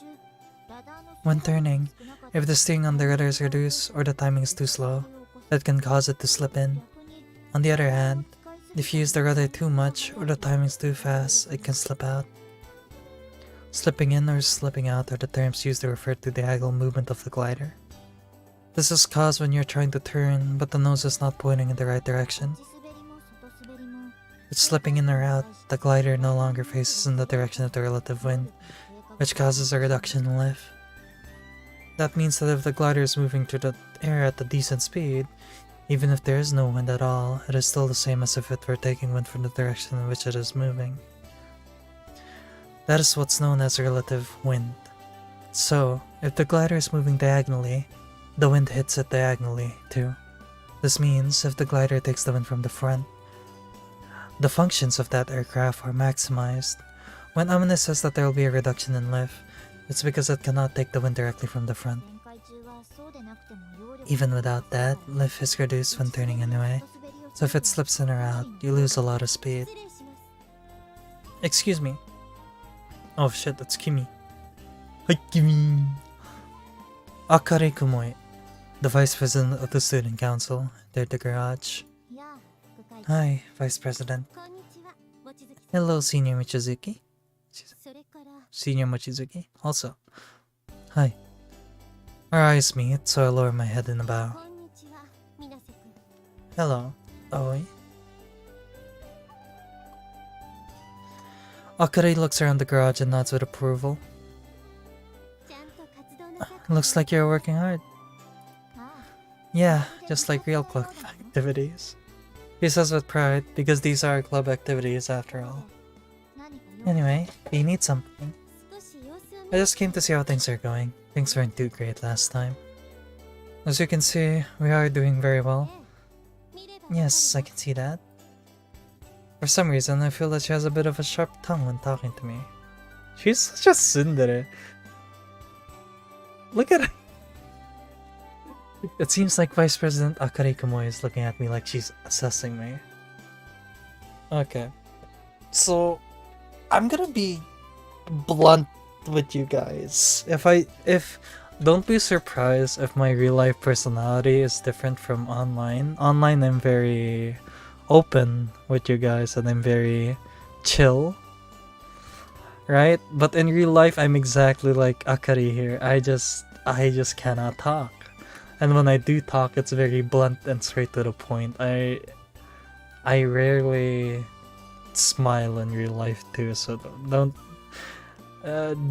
When turning, if the steering on the rudder is reduced or the timing is too slow, that can cause it to slip in. On the other hand, if you use the rudder too much or the timing is too fast, it can slip out. Slipping in or slipping out are the terms used to refer to the diagonal movement of the glider. This is caused when you're trying to turn, but the nose is not pointing in the right direction. With slipping in or out, the glider no longer faces in the direction of the relative wind, which causes a reduction in lift. That means that if the glider is moving through the air at a decent speed, even if there is no wind at all, it is still the same as if it were taking wind from the direction in which it is moving. That is what's known as relative wind. So, if the glider is moving diagonally, the wind hits it diagonally too. This means if the glider takes the wind from the front, the functions of that aircraft are maximized. When Amine says that there will be a reduction in lift, it's because it cannot take the wind directly from the front. Even without that, lift is reduced when turning anyway, so if it slips in or out, you lose a lot of speed. Excuse me. Oh shit, that's Kimi. Hi, Kimi. Akari Kumoi, the Vice President of the Student Council, entered the garage. Hi, Vice President. Hello, Senior Michizuki. Senior Mochizuki, also. Hi. Our eyes meet, so I lower my head in a bow. Hello, Aoi. Akari looks around the garage and nods with approval. Looks like you're working hard. Yeah, just like real club activities. He says with pride, because these are club activities after all. Anyway, do you need something? I just came to see how things are going. Things weren't too great last time. As you can see, we are doing very well. Yes, I can see that. For some reason, I feel that she has a bit of a sharp tongue when talking to me. She's such a tsundere. Look at her. It seems like Vice President Akari Kamoi is looking at me like she's assessing me. Okay. So, I'm gonna be blunt with you guys. Don't be surprised if my real life personality is different from online. Online, I'm very open with you guys and I'm very chill. Right? But in real life, I'm exactly like Akari here. I just cannot talk. And when I do talk, it's very blunt and straight to the point. I rarely smile in real life too, so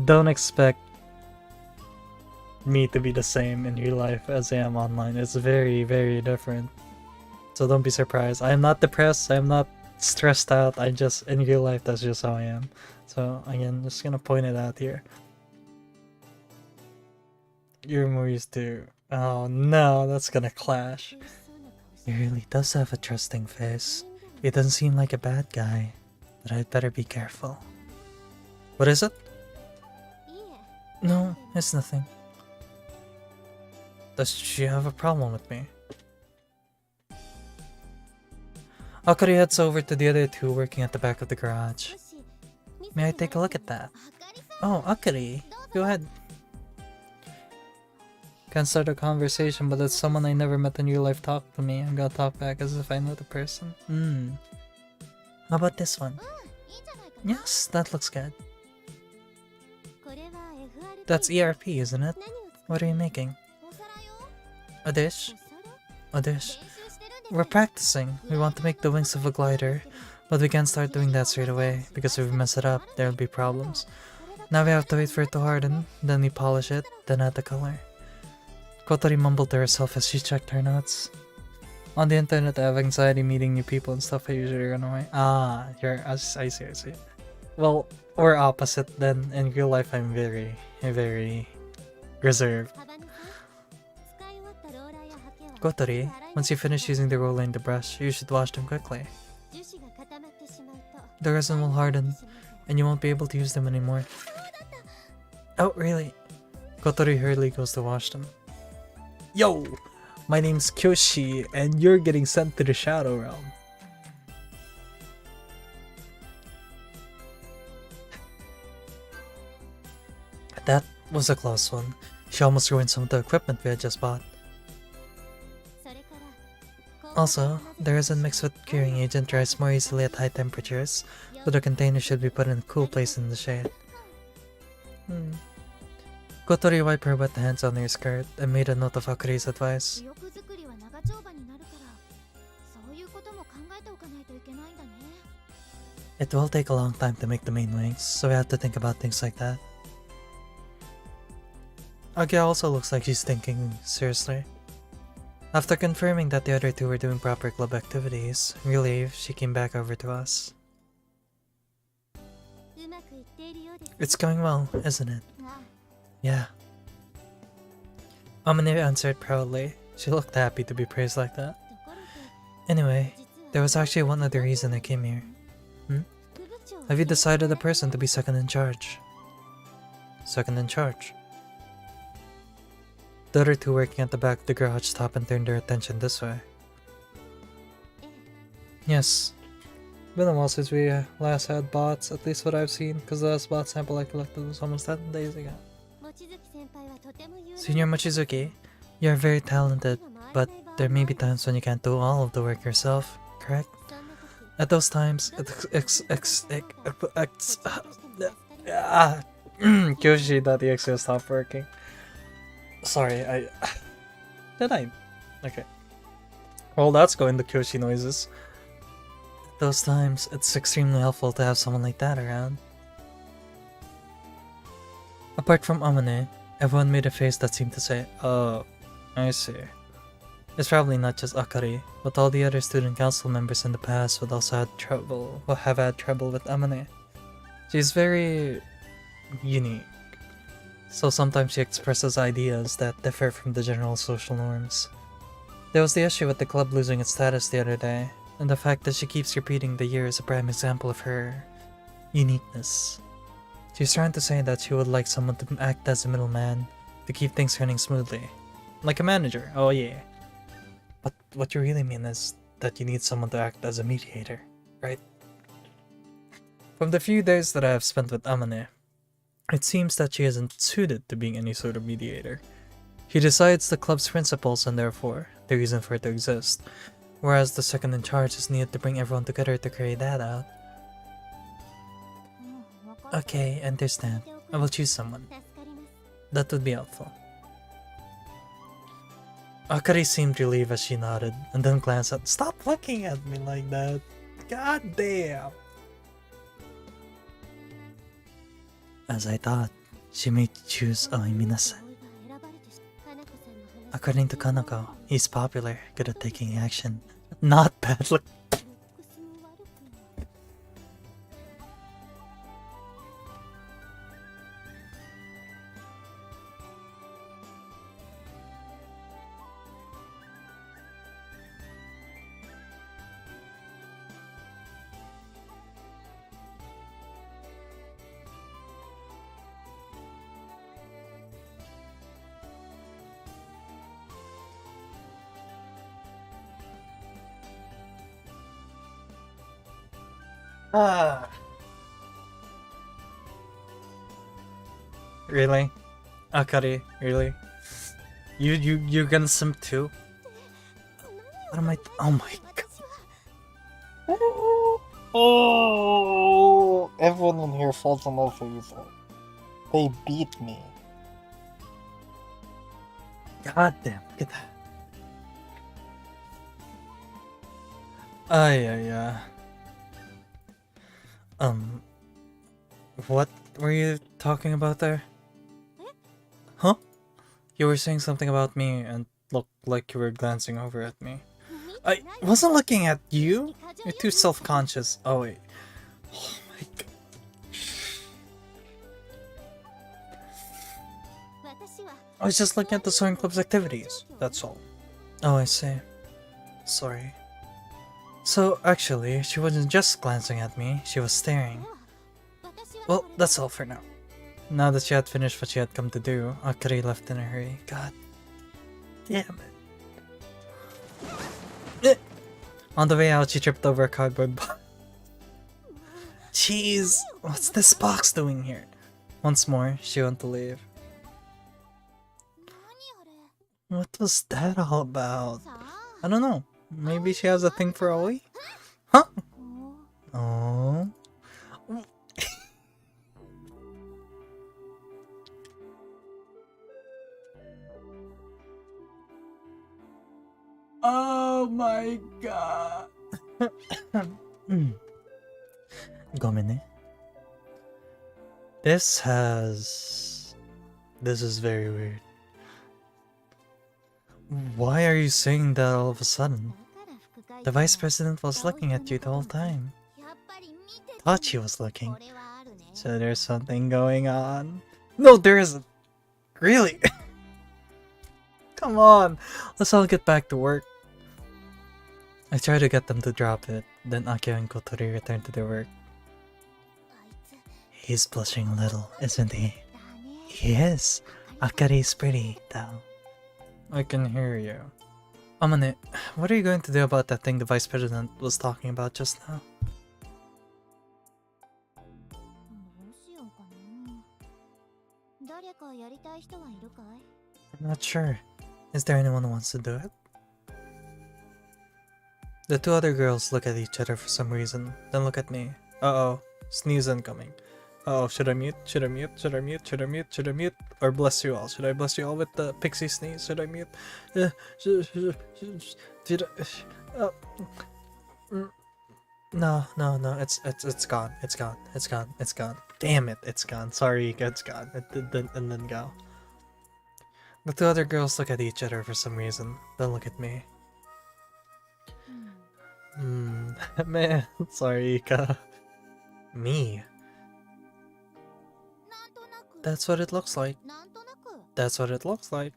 don't expect me to be the same in real life as I am online. It's very, very different. So don't be surprised. I am not depressed. I am not stressed out. I just, in real life, that's just how I am. So again, just gonna point it out here. You're more used to... Oh no, that's gonna clash. He really does have a trusting face. He doesn't seem like a bad guy. But I'd better be careful. What is it? No, it's nothing. Does she have a problem with me? Akari heads over to the other two working at the back of the garage. May I take a look at that? Oh, Akari, go ahead. Can't start a conversation, but it's someone I never met in real life talk to me. I'm gonna talk back as if I know the person. How about this one? Yes, that looks good. That's ERP, isn't it? What are you making? A dish? A dish. We're practicing. We want to make the wings of a glider, but we can't start doing that straight away, because if we mess it up, there'll be problems. Now we have to wait for it to harden, then we polish it, then add the color. Kotori mumbled to herself as she checked her notes. On the internet, I have anxiety meeting new people and stuff. I usually run away. Ah, I see. Well, we're opposite then. In real life, I'm very, very reserved. Kotori, once you finish using the roller and the brush, you should wash them quickly. The resin will harden, and you won't be able to use them anymore. Oh, really? Kotori hurriedly goes to wash them. Yo! My name's Kyoshi, and you're getting sent to the Shadow Realm. That was a close one. She almost ruined some of the equipment we had just bought. Also, the resin mixed with curing agent dries more easily at high temperatures, so the container should be put in a cool place in the shade. Kotori wiped her wet hands on her skirt and made a note of Akari's advice. It will take a long time to make the main wings, so we have to think about things like that. Agia also looks like she's thinking seriously. After confirming that the other two were doing proper club activities, relieved, she came back over to us. It's going well, isn't it? Yeah. Amane answered proudly. She looked happy to be praised like that. Anyway, there was actually one other reason I came here. Have you decided a person to be second in charge? Second in charge? The other two working at the back of the garage stopped and turned their attention this way. Yes. Been a while since we last had bots, at least what I've seen, because the last bot sample I collected was almost 10 days ago. Senior Mochizuki, you're very talented, but there may be times when you can't do all of the work yourself, correct? At those times, Kyoshi.exe stopped working. Sorry, did I? Okay. Well, that's going to Kyoshi noises. At those times, it's extremely helpful to have someone like that around. Apart from Amane, everyone made a face that seemed to say, "Oh, I see." It's probably not just Akari, but all the other student council members in the past would also have had trouble with Amane. She's very unique, so sometimes she expresses ideas that differ from the general social norms. There was the issue with the club losing its status the other day, and the fact that she keeps repeating the year is a prime example of her uniqueness. She's trying to say that she would like someone to act as a middleman to keep things running smoothly. Like a manager, oh yeah. But what you really mean is that you need someone to act as a mediator, right? From the few days that I have spent with Amane, it seems that she isn't suited to being any sort of mediator. She decides the club's principles and therefore the reason for it to exist, whereas the second in charge is needed to bring everyone together to carry that out. Okay, understand. I will choose someone. That would be helpful. Akari seemed relieved as she nodded, and then glanced at— Stop looking at me like that! God damn! As I thought, she may choose Minasan. According to Kanako, he's popular, good at taking action. Not bad look. Really? Akari, really? You're gonna simp too? What am I— oh my god. Oh, everyone in here falls in love with you. They beat me. God damn, look at that. Yeah. What were you talking about there? Huh? You were saying something about me and looked like you were glancing over at me. I wasn't looking at you. You're too self-conscious. Oh wait. Oh my god. I was just looking at the Soaring Club's activities, that's all. Oh, I see. Sorry. So, actually, she wasn't just glancing at me, she was staring. Well, that's all for now. Now that she had finished what she had come to do, Akari left in a hurry. God damn it. On the way out, she tripped over a cardboard box. Jeez, what's this box doing here? Once more, she went to leave. What was that all about? I don't know. Maybe she has a thing for Aoi? Huh? Oh. Oh my god. Gomene. This is very weird. Why are you saying that all of a sudden? The vice president was looking at you the whole time. Thought she was looking. So there's something going on. No, there isn't. Really? Come on. Let's all get back to work. I try to get them to drop it, then Akio and Kotori return to their work. He's blushing a little, isn't he? He is. Akari's pretty, though. I can hear you. Amane, what are you going to do about that thing the Vice President was talking about just now? I'm not sure. Is there anyone who wants to do it? The two other girls look at each other for some reason, then look at me. Uh-oh, sneeze incoming. Uh-oh, should I mute? Should I mute? Should I mute? Should I mute? Should I mute? Or bless you all? Should I bless you all with the pixie sneeze? Should I mute? No, it's gone. It's gone. It's gone. It's gone. Damn it, it's gone. Sorry, it's gone. It and then go. The two other girls look at each other for some reason, then look at me. Man, sorry, Ika. Me. That's what it looks like. That's what it looks like.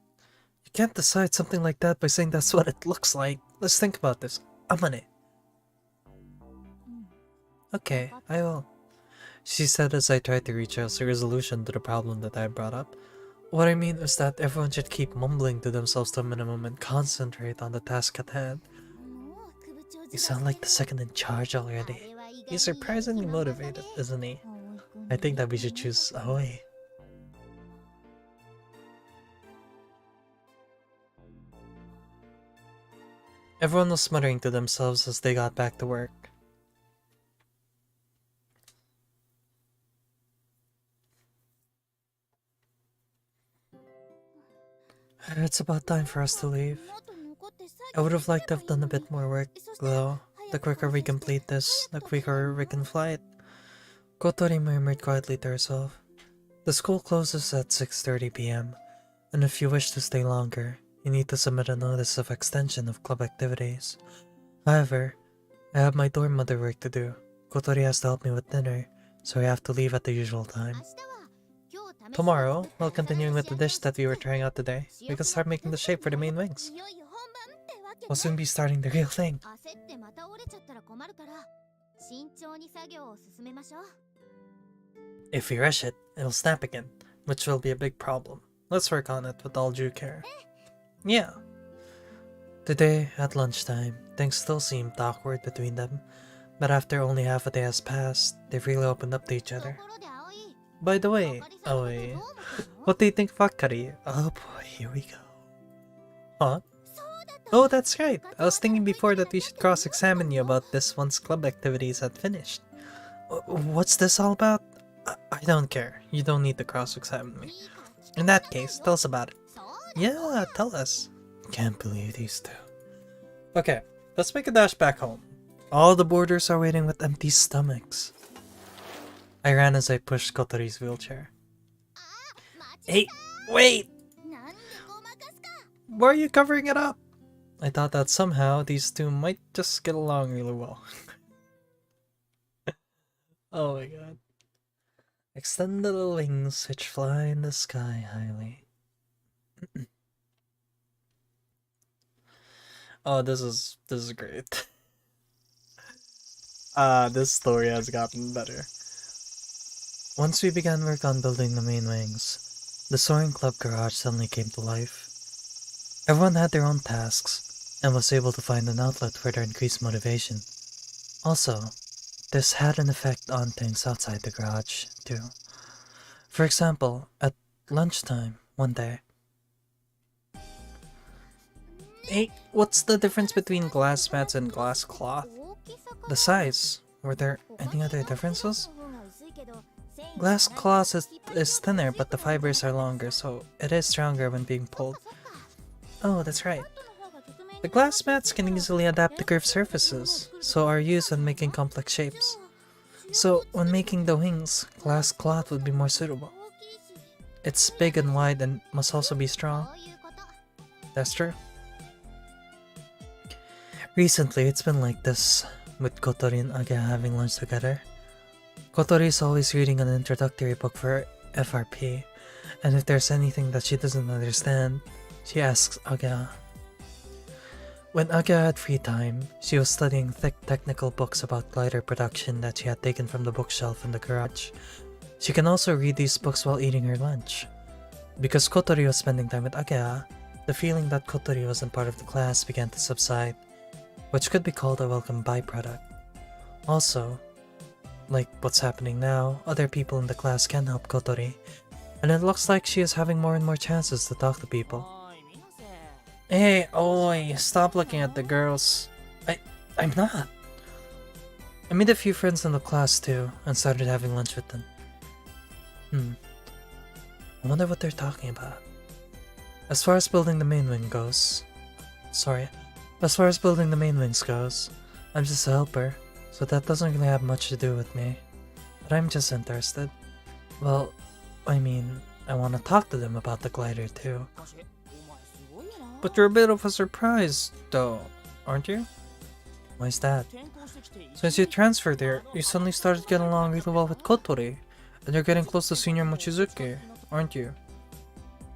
You can't decide something like that by saying that's what it looks like. Let's think about this. Amane. Okay, I will. She said as I tried to reach a resolution to the problem that I brought up. What I mean is that everyone should keep mumbling to themselves to a minimum and concentrate on the task at hand. You sound like the second in charge already. He's surprisingly motivated, isn't he? I think that we should choose Aoi. Everyone was muttering to themselves as they got back to work. It's about time for us to leave. I would have liked to have done a bit more work, though. The quicker we complete this, the quicker we can fly it. Kotori murmured quietly to herself. The school closes at 6:30 p.m., and if you wish to stay longer, you need to submit a notice of extension of club activities. However, I have my dorm mother work to do. Kotori has to help me with dinner, so I have to leave at the usual time. Tomorrow, while continuing with the dish that we were trying out today, we can start making the shape for the main wings. We'll soon be starting the real thing. If we rush it, it'll snap again, which will be a big problem. Let's work on it with all due care. Yeah. Today, at lunchtime, things still seemed awkward between them, but after only half a day has passed, they've really opened up to each other. By the way, Aoi, what do you think of Akari? Oh boy, here we go. Huh? Oh, that's right. I was thinking before that we should cross-examine you about this once club activities had finished. What's this all about? I don't care. You don't need to cross-examine me. In that case, tell us about it. Yeah, tell us. Can't believe these two. Okay, let's make a dash back home. All the boarders are waiting with empty stomachs. I ran as I pushed Kotori's wheelchair. Hey, wait! Why are you covering it up? I thought that somehow these two might just get along really well. Oh my god. Extend the wings which fly in the sky highly. Oh, this is great. This story has gotten better. Once we began work on building the main wings, the Soaring Club garage suddenly came to life. Everyone had their own tasks, and was able to find an outlet for their increased motivation. Also, this had an effect on things outside the garage, too. For example, at lunchtime, one day... Hey, what's the difference between glass mats and glass cloth? The size. Were there any other differences? Glass cloth is thinner, but the fibers are longer, so it is stronger when being pulled. Oh, that's right. The glass mats can easily adapt to curved surfaces, so are used when making complex shapes. So, when making the wings, glass cloth would be more suitable. It's big and wide and must also be strong. That's true. Recently, it's been like this, with Kotori and Aga having lunch together. Kotori is always reading an introductory book for FRP, and if there's anything that she doesn't understand, she asks Aga. When Aga had free time, she was studying thick technical books about glider production that she had taken from the bookshelf in the garage. She can also read these books while eating her lunch. Because Kotori was spending time with Aga, the feeling that Kotori wasn't part of the class began to subside, which could be called a welcome byproduct. Also, like what's happening now, other people in the class can help Kotori, and it looks like she is having more and more chances to talk to people. Hey, oi, stop looking at the girls. I'm not. I made a few friends in the class too, and started having lunch with them. I wonder what they're talking about. As far as building the main wing goes... As far as building the main wings goes, I'm just a helper, so that doesn't really have much to do with me. But I'm just interested. Well, I mean, I want to talk to them about the glider too. But you're a bit of a surprise, though, aren't you? Why's that? Since you transferred there, you suddenly started getting along really well with Kotori, and you're getting close to Senior Mochizuki, aren't you?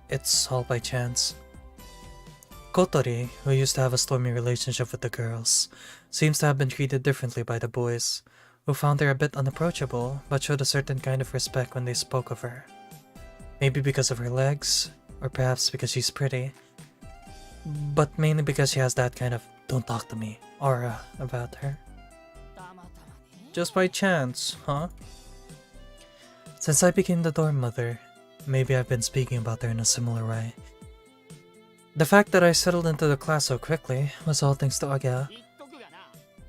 It's all by chance. Kotori, who used to have a stormy relationship with the girls, seems to have been treated differently by the boys, who found her a bit unapproachable, but showed a certain kind of respect when they spoke of her. Maybe because of her legs, or perhaps because she's pretty, but mainly because she has that kind of "don't talk to me" aura about her. Just by chance, huh? Since I became the dorm mother, maybe I've been speaking about her in a similar way. The fact that I settled into the class so quickly was all thanks to Aga.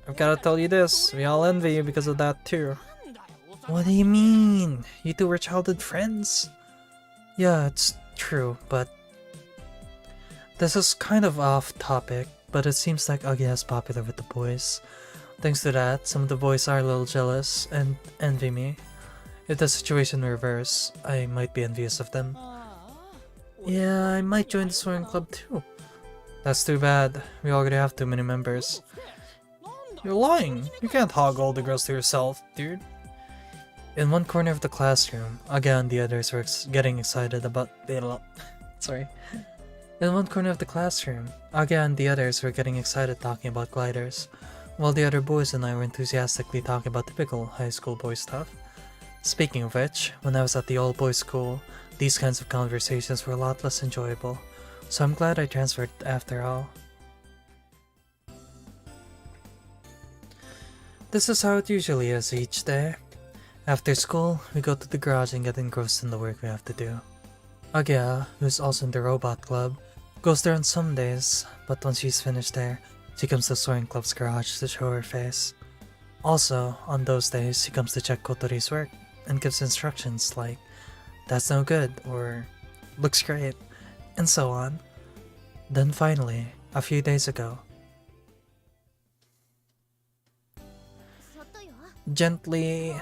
I've gotta tell you this, we all envy you because of that too. What do you mean? You two were childhood friends? Yeah, it's true, but... This is kind of off topic, but it seems like Aga is popular with the boys. Thanks to that, some of the boys are a little jealous and envy me. If the situation were reverse, I might be envious of them. Yeah, I might join the Soaring Club too. That's too bad, we already have too many members. You're lying! You can't hog all the girls to yourself, dude. In one corner of the classroom, Aga and the others were getting excited about... In one corner of the classroom, Aga and the others were getting excited talking about gliders, while the other boys and I were enthusiastically talking about typical high school boy stuff. Speaking of which, when I was at the all-boys school, these kinds of conversations were a lot less enjoyable, so I'm glad I transferred after all. This is how it usually is each day. After school, we go to the garage and get engrossed in the work we have to do. Aga, who's also in the robot club, goes there on some days, but once she's finished there, she comes to Soaring Club's garage to show her face. Also, on those days, she comes to check Kotori's work and gives instructions like, "That's no good," or "Looks great," and so on. Then finally, a few days ago, gently,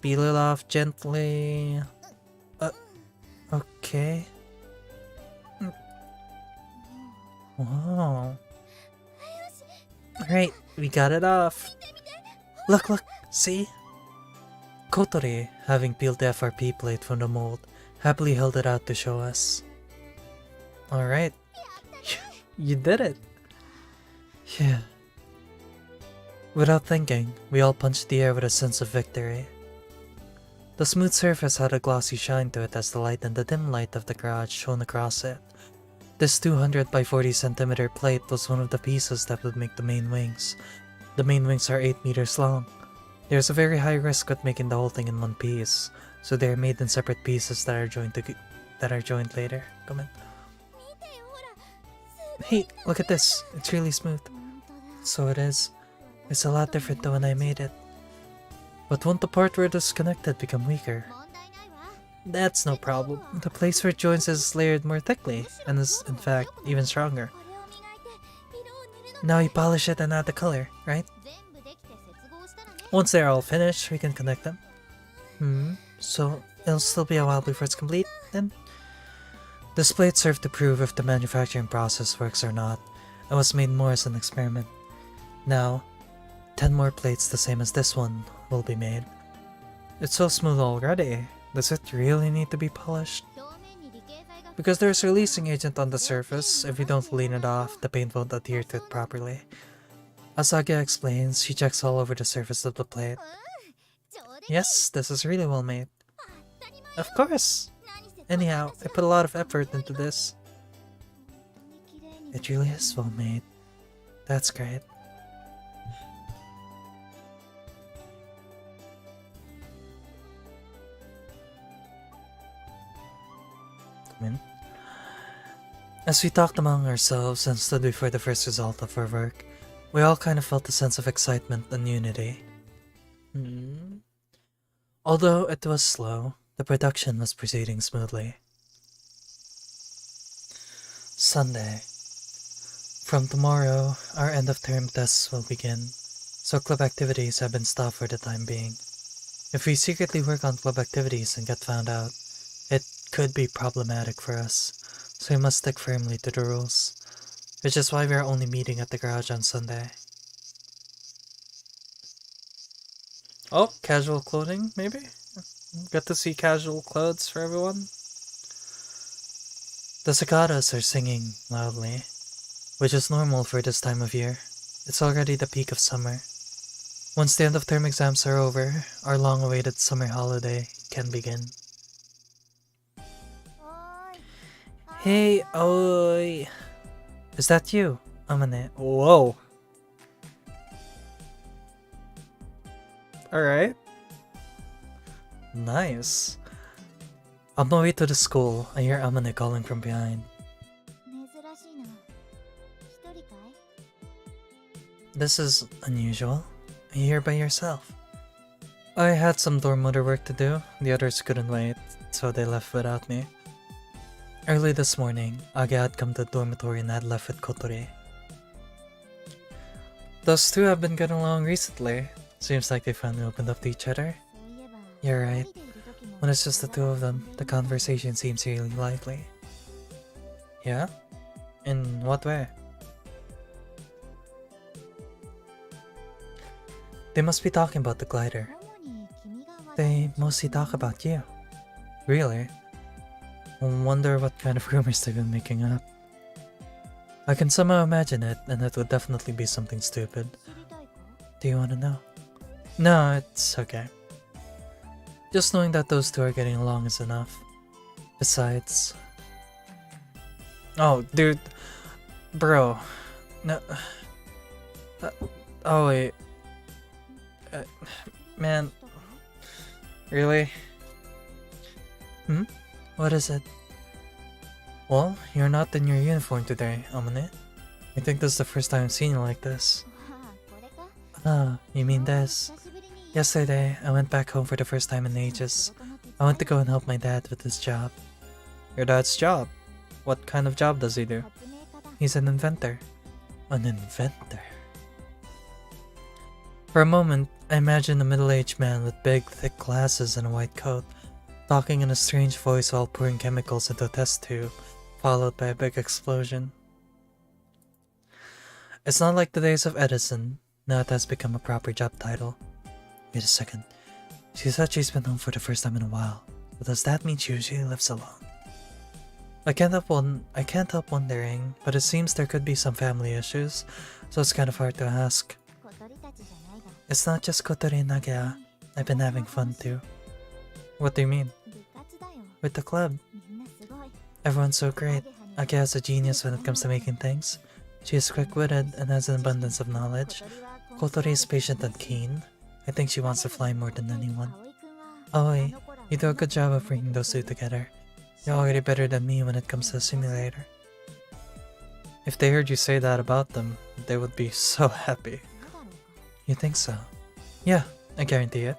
peel it off gently. Okay. Wow. Alright, we got it off. Look, see? Kotori, having peeled the FRP plate from the mold, happily held it out to show us. Alright. You did it. Yeah. Without thinking, we all punched the air with a sense of victory. The smooth surface had a glossy shine to it as the light and the dim light of the garage shone across it. This 200 by 40 centimeter plate was one of the pieces that would make the main wings. The main wings are 8 meters long. There's a very high risk with making the whole thing in one piece, so they are made in separate pieces that are joined later. Come in. Hey, look at this. It's really smooth. So it is. It's a lot different than when I made it. But won't the part where it is connected become weaker? That's no problem. The place where it joins is layered more thickly, and is, in fact, even stronger. Now you polish it and add the color, right? Once they're all finished, we can connect them. So it'll still be a while before it's complete, then? This plate served to prove if the manufacturing process works or not, and was made more as an experiment. Now, 10 more plates the same as this one will be made. It's so smooth already. Does it really need to be polished? Because there's releasing agent on the surface. If you don't clean it off, the paint won't adhere to it properly. As Agya explains, she checks all over the surface of the plate. Yes, this is really well made. Of course! Anyhow, I put a lot of effort into this. It really is well made. That's great. As we talked among ourselves and stood before the first result of our work, we all kind of felt a sense of excitement and unity. Although it was slow, the production was proceeding smoothly. Sunday. From tomorrow, our end-of-term tests will begin, so club activities have been stopped for the time being. If we secretly work on club activities and get found out, it could be problematic for us, so we must stick firmly to the rules, which is why we are only meeting at the garage on Sunday. Oh, casual clothing, maybe? Get to see casual clothes for everyone? The cicadas are singing loudly, which is normal for this time of year. It's already the peak of summer. Once the end-of-term exams are over, our long-awaited summer holiday can begin. Hey, oi! Is that you, Amane? Whoa! Alright. Nice. On my way to the school, I hear Amane calling from behind. This is unusual. Are you here by yourself? I had some dorm mother work to do. The others couldn't wait, so they left without me. Early this morning, Aga had come to the dormitory and had left with Kotori. Those two have been getting along recently. Seems like they finally opened up to each other. You're right. When it's just the two of them, the conversation seems really lively. Yeah? In what way? They must be talking about the glider. They mostly talk about you. Really? I wonder what kind of rumors they've been making up. I can somehow imagine it, and it would definitely be something stupid. Do you want to know? No, it's okay. Just knowing that those two are getting along is enough. Besides... Oh, dude. Bro. No... oh, wait. Man. Really? What is it? Well, you're not in your uniform today, Amane. I think this is the first time I've seen you like this. Ah, you mean this? Yesterday, I went back home for the first time in ages. I went to go and help my dad with his job. Your dad's job? What kind of job does he do? He's an inventor. An inventor? For a moment, I imagined a middle-aged man with big, thick glasses and a white coat, talking in a strange voice while pouring chemicals into a test tube, followed by a big explosion. It's not like the days of Edison. Now it has become a proper job title. Wait a second. She said she's been home for the first time in a while. But does that mean she usually lives alone? I can't help wondering, but it seems there could be some family issues, so it's kind of hard to ask. It's not just Kotori and Nagaya. I've been having fun too. What do you mean? With the club. Everyone's so great. Agaya's a genius when it comes to making things. She is quick-witted and has an abundance of knowledge. Kotori is patient and keen. I think she wants to fly more than anyone. Aoi, you do a good job of bringing those two together. You're already better than me when it comes to the simulator. If they heard you say that about them, they would be so happy. You think so? Yeah, I guarantee it.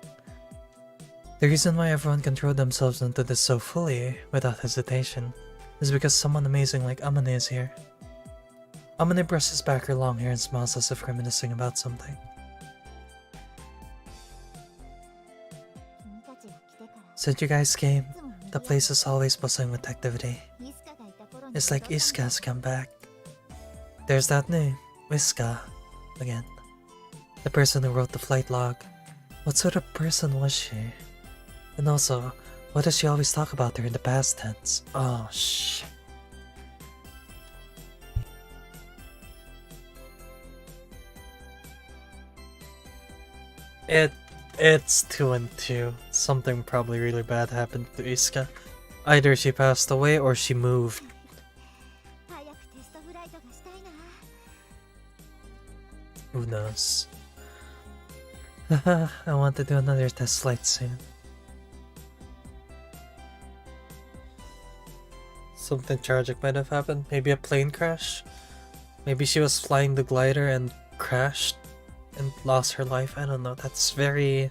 The reason why everyone can throw themselves into this so fully, without hesitation, is because someone amazing like Amane is here. Amane brushes back her long hair and smiles as if reminiscing about something. Since you guys came, the place is always buzzing with activity. It's like Iska's come back. There's that name, Iska, again. The person who wrote the flight log. What sort of person was she? And also, Why does she always talk about her in the past tense? Oh, shit. It's 2 and 2. Something probably really bad happened to Iska. Either she passed away or she moved. Who knows? I want to do another test flight soon. Something tragic might have happened. Maybe a plane crash? Maybe she was flying the glider and crashed and lost her life. I don't know. That's very...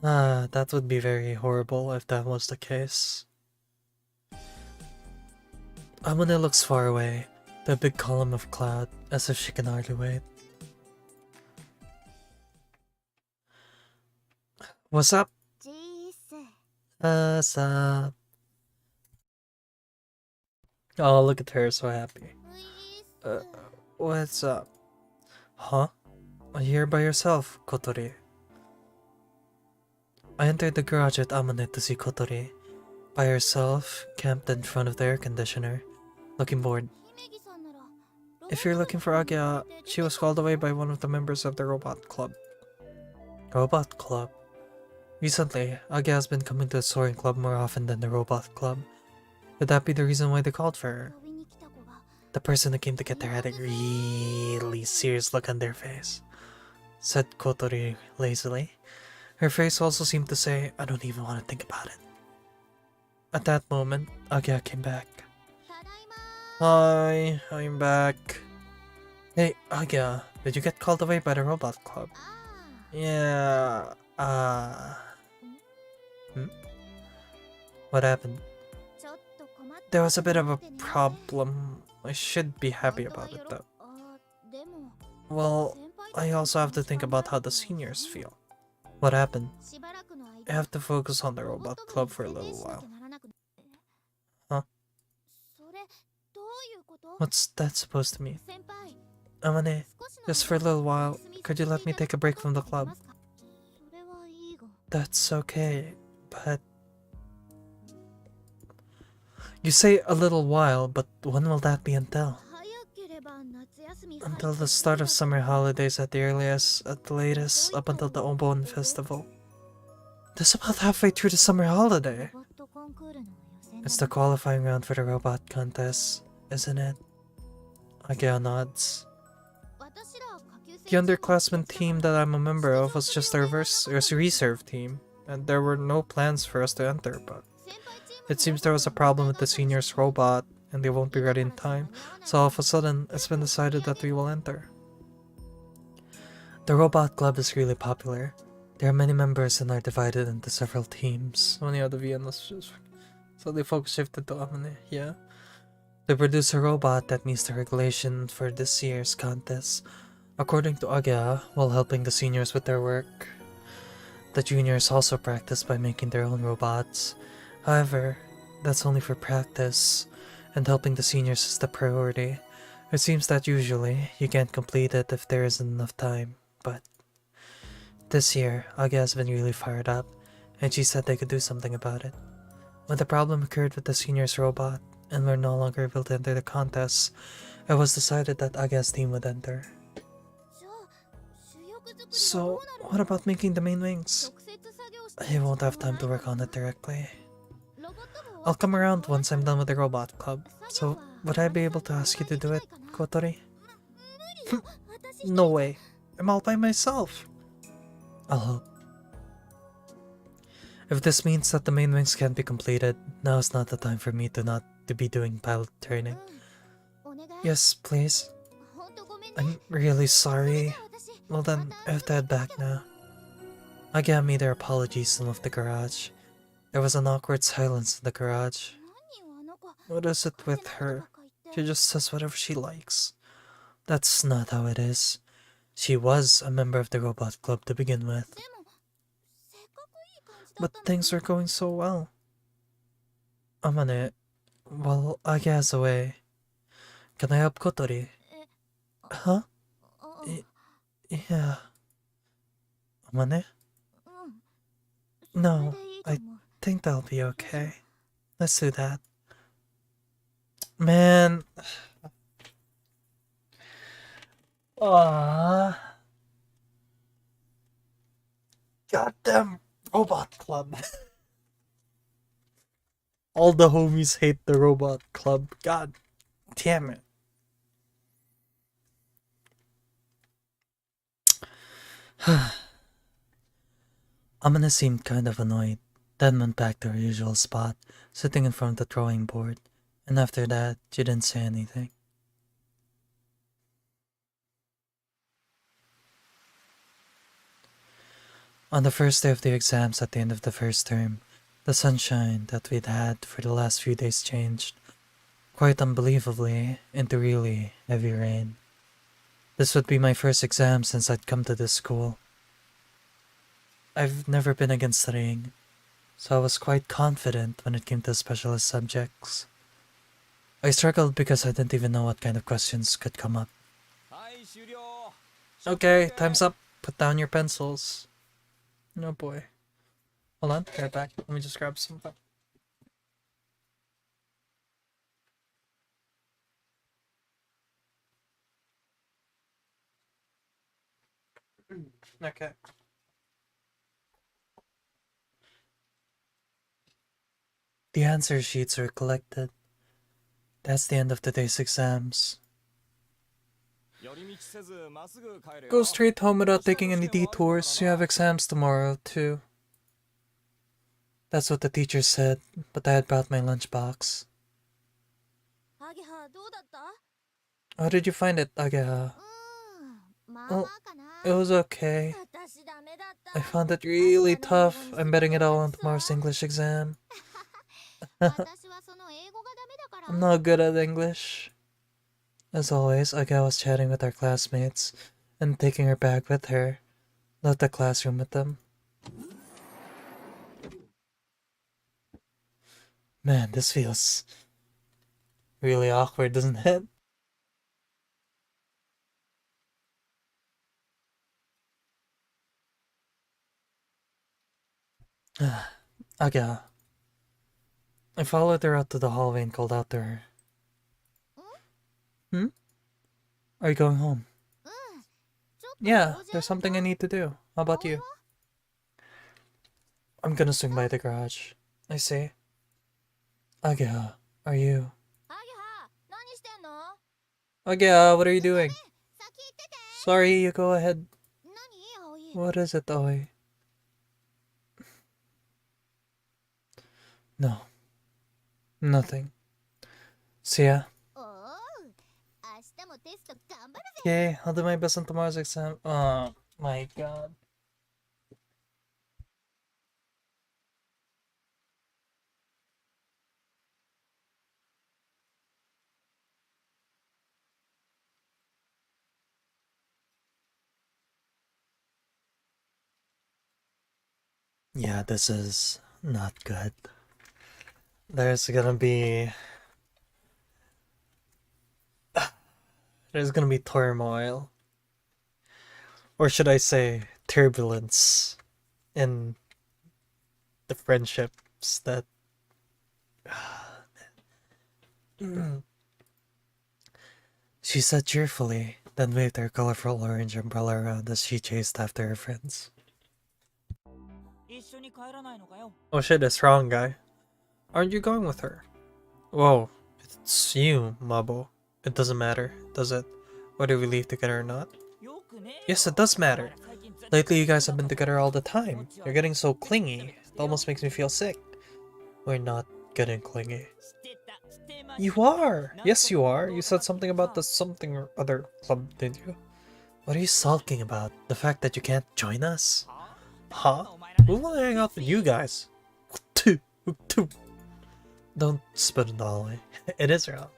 that would be very horrible if that was the case. Amune looks far away, the big column of cloud, as if she can hardly wait. What's up? What's up? Oh, look at her, so happy. What's up? Huh? Are you here by yourself, Kotori? I entered the garage with Amane to see Kotori, by herself, camped in front of the air conditioner, looking bored. If you're looking for Agya, she was called away by one of the members of the Robot Club. Robot Club? Recently, Agya has been coming to the Soaring Club more often than the Robot Club. Could that be the reason why they called for her? The person who came to get her had a really serious look on their face, said Kotori lazily. Her face also seemed to say, I don't even want to think about it. At that moment, Agya came back. Hi, I'm back. Hey, Agya, did you get called away by the Robot Club? Yeah, What happened? There was a bit of a problem. I should be happy about it though. Well, I also have to think about how the seniors feel. What happened? I have to focus on the Robot Club for a little while. Huh? What's that supposed to mean? Amane, just for a little while, could you let me take a break from the club? That's okay, but... You say a little while, but when will that be until? Until the start of summer holidays at the earliest, at the latest, up until the Obon festival. That's about halfway through the summer holiday. It's the qualifying round for the robot contest, isn't it? Agya nods. The underclassmen team that I'm a member of was just a reserve team, and there were no plans for us to enter, but it seems there was a problem with the seniors' robot, and they won't be ready in time, so all of a sudden, it's been decided that we will enter. The Robot Club is really popular. There are many members and are divided into several teams. So they focus shifted to Amane, yeah. They produce a robot that meets the regulation for this year's contest, according to Agya, while helping the seniors with their work. The juniors also practice by making their own robots. However, that's only for practice, and helping the seniors is the priority. It seems that usually, you can't complete it if there isn't enough time, but... This year, Agya has been really fired up, and she said they could do something about it. When the problem occurred with the seniors' robot, and we're no longer able to enter the contest, it was decided that Agya's team would enter. So, what about making the main wings? I won't have time to work on it directly. I'll come around once I'm done with the Robot Club, so would I be able to ask you to do it, Kotori? No way. I'm all by myself. I'll hope. If this means that the main wings can't be completed, now is not the time for me to be doing pilot training. Yes, please. I'm really sorry. Well then, I have to head back now. Agya made their apologies and left the garage. There was an awkward silence in the garage. What is it with her? She just says whatever she likes. That's not how it is. She was a member of the Robot Club to begin with. But things are going so well. Amane, while Agya's away, can I help Kotori? Huh? Yeah. Amane? No, I think that'll be okay. Let's do that. Man. Goddamn robot club. All the homies hate the robot club. God damn it. Amina seemed kind of annoyed, then went back to her usual spot, sitting in front of the drawing board, and after that, she didn't say anything. On the first day of the exams at the end of the first term, the sunshine that we'd had for the last few days changed, quite unbelievably, into really heavy rain. This would be my first exam since I'd come to this school. I've never been against studying, so I was quite confident when it came to specialist subjects. I struggled because I didn't even know what kind of questions could come up. Okay, time's up. Put down your pencils. No boy. Hold on, be right back. Let me just grab something. Okay. The answer sheets are collected. That's the end of today's exams. Go straight home without taking any detours. You have exams tomorrow, too. That's what the teacher said, but I had brought my lunchbox. How did you find it, Ageha? Oh, it was okay. I found it really tough. I'm betting it all on tomorrow's English exam. I'm not good at English. As always, Aga was chatting with our classmates and taking her bag with her. Left the classroom with them. Man, this feels really awkward, doesn't it? Aga. I followed her out to the hallway and called out to her. Hmm? Are you going home? Yeah, there's something I need to do. How about you? I'm gonna swing by the garage. I see. Aga, are you? Aga, what are you doing? Sorry, you go ahead. What is it, Aoi? No. Nothing. See ya. Okay, I'll do my best on tomorrow's exam. Oh my god. Yeah, this is not good. There's gonna be turmoil. Or should I say turbulence in the friendships that she said cheerfully, then waved her colorful orange umbrella around as she chased after her friends. Oh shit, it's wrong, guy. Aren't you going with her? Whoa, it's you, Mabo. It doesn't matter, does it? Whether we leave together or not? Yes, it does matter. Lately, you guys have been together all the time. You're getting so clingy. It almost makes me feel sick. We're not getting clingy. You are! Yes, you are. You said something about the something or other club, didn't you? What are you sulking about? The fact that you can't join us? Huh? We want to hang out with you guys. Don't spit it all away. It is wrong.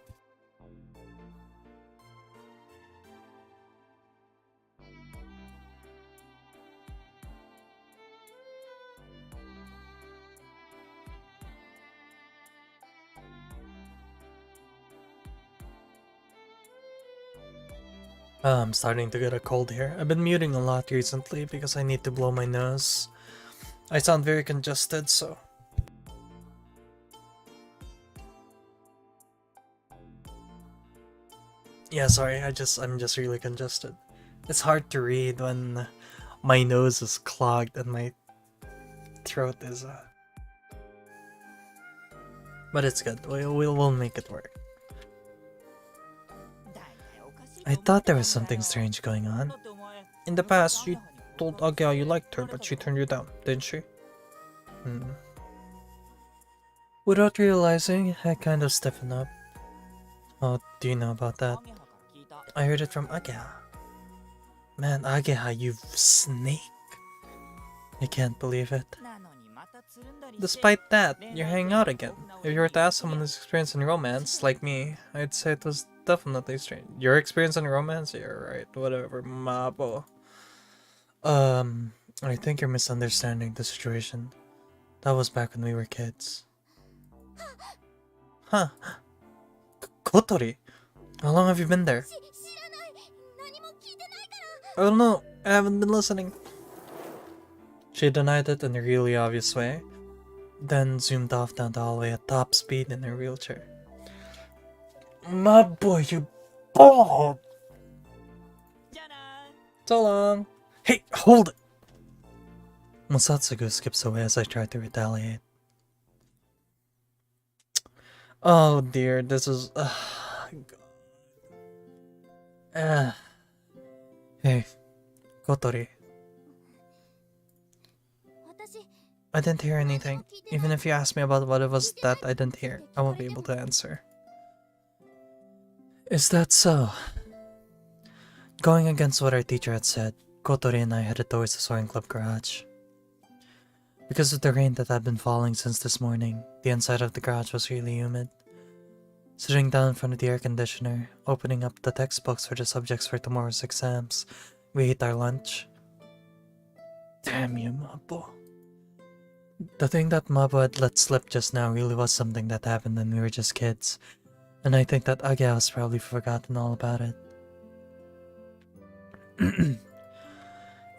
I'm starting to get a cold here. I've been muting a lot recently because I need to blow my nose. I sound very congested, so Yeah, sorry, I'm just really congested. It's hard to read when my nose is clogged and my throat is but it's good. We'll make it work. I thought there was something strange going on. In the past, you told Agya you liked her, but she turned you down, didn't she? Without realizing, I kind of stiffened up. Oh, do you know about that? I heard it from Agya. Man, Agya, you snake. I can't believe it. Despite that, you're hanging out again. If you were to ask someone who's experienced in romance, like me, I'd say it was definitely strange. Your experience in romance? You're right, whatever, mabo. I think you're misunderstanding the situation. That was back when we were kids. Huh. Kotori? How long have you been there? I don't know, I haven't been listening. She denied it in a really obvious way, then zoomed off down the hallway at top speed in her wheelchair. My boy, you bald! So long! Hey, hold it! Musatsugu skips away as I try to retaliate. Oh dear, this is... Hey, Kotori. I didn't hear anything. Even if you asked me about what it was that I didn't hear, I won't be able to answer. Is that so? Going against what our teacher had said, Kotori and I headed towards the Soaring Club garage. Because of the rain that had been falling since this morning, the inside of the garage was really humid. Sitting down in front of the air conditioner, opening up the textbooks for the subjects for tomorrow's exams, we ate our lunch. Damn you, Mabo. The thing that Mabo had let slip just now really was something that happened when we were just kids, and I think that Agya has probably forgotten all about it.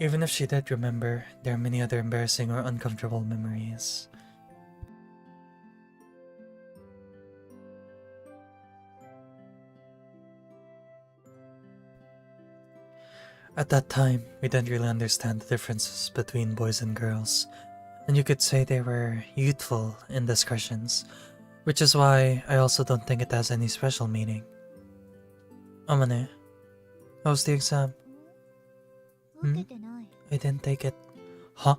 Even if she did remember, there are many other embarrassing or uncomfortable memories. At that time, we didn't really understand the differences between boys and girls, and you could say they were youthful indiscretions, which is why I also don't think it has any special meaning. Amane, how was the exam? I didn't take it. Huh?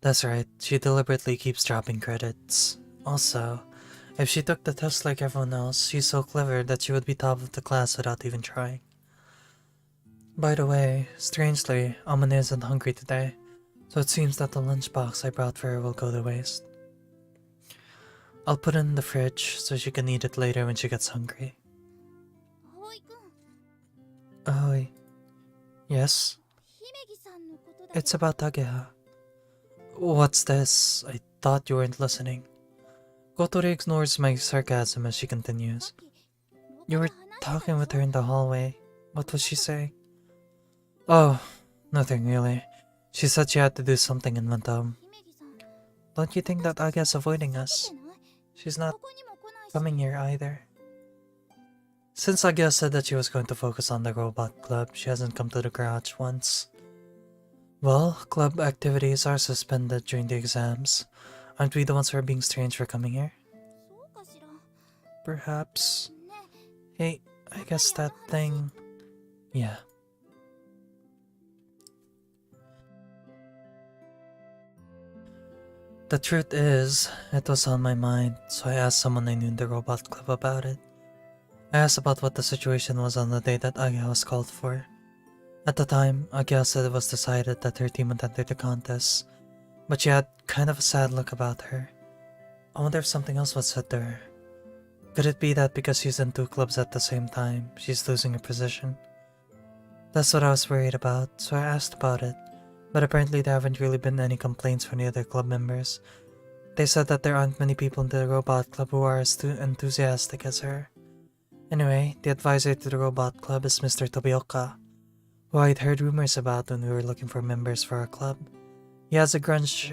That's right, she deliberately keeps dropping credits. Also, if she took the test like everyone else, she's so clever that she would be top of the class without even trying. By the way, strangely, Amane isn't hungry today, so it seems that the lunchbox I brought for her will go to waste. I'll put it in the fridge so she can eat it later when she gets hungry. Ahoy. Yes? It's about Tageha. What's this? I thought you weren't listening. Kotori ignores my sarcasm as she continues. You were talking with her in the hallway. What was she saying? Oh, nothing really. She said she had to do something and went home. Don't you think that Aga's avoiding us? She's not coming here either. Since Aga said that she was going to focus on the robot club, she hasn't come to the garage once. Well, club activities are suspended during the exams. Aren't we the ones who are being strange for coming here? Perhaps. Hey, I guess that thing... Yeah. The truth is, it was on my mind, so I asked someone I knew in the robot club about it. I asked about what the situation was on the day that Agya was called for. At the time, Agya said it was decided that her team would enter the contest, but she had kind of a sad look about her. I wonder if something else was said to her. Could it be that because she's in two clubs at the same time, she's losing her position? That's what I was worried about, so I asked about it, but apparently there haven't really been any complaints from the other club members. They said that there aren't many people in the robot club who are as enthusiastic as her. Anyway, the advisor to the robot club is Mr. Tobioka, who I'd heard rumors about when we were looking for members for our club. He has a grudge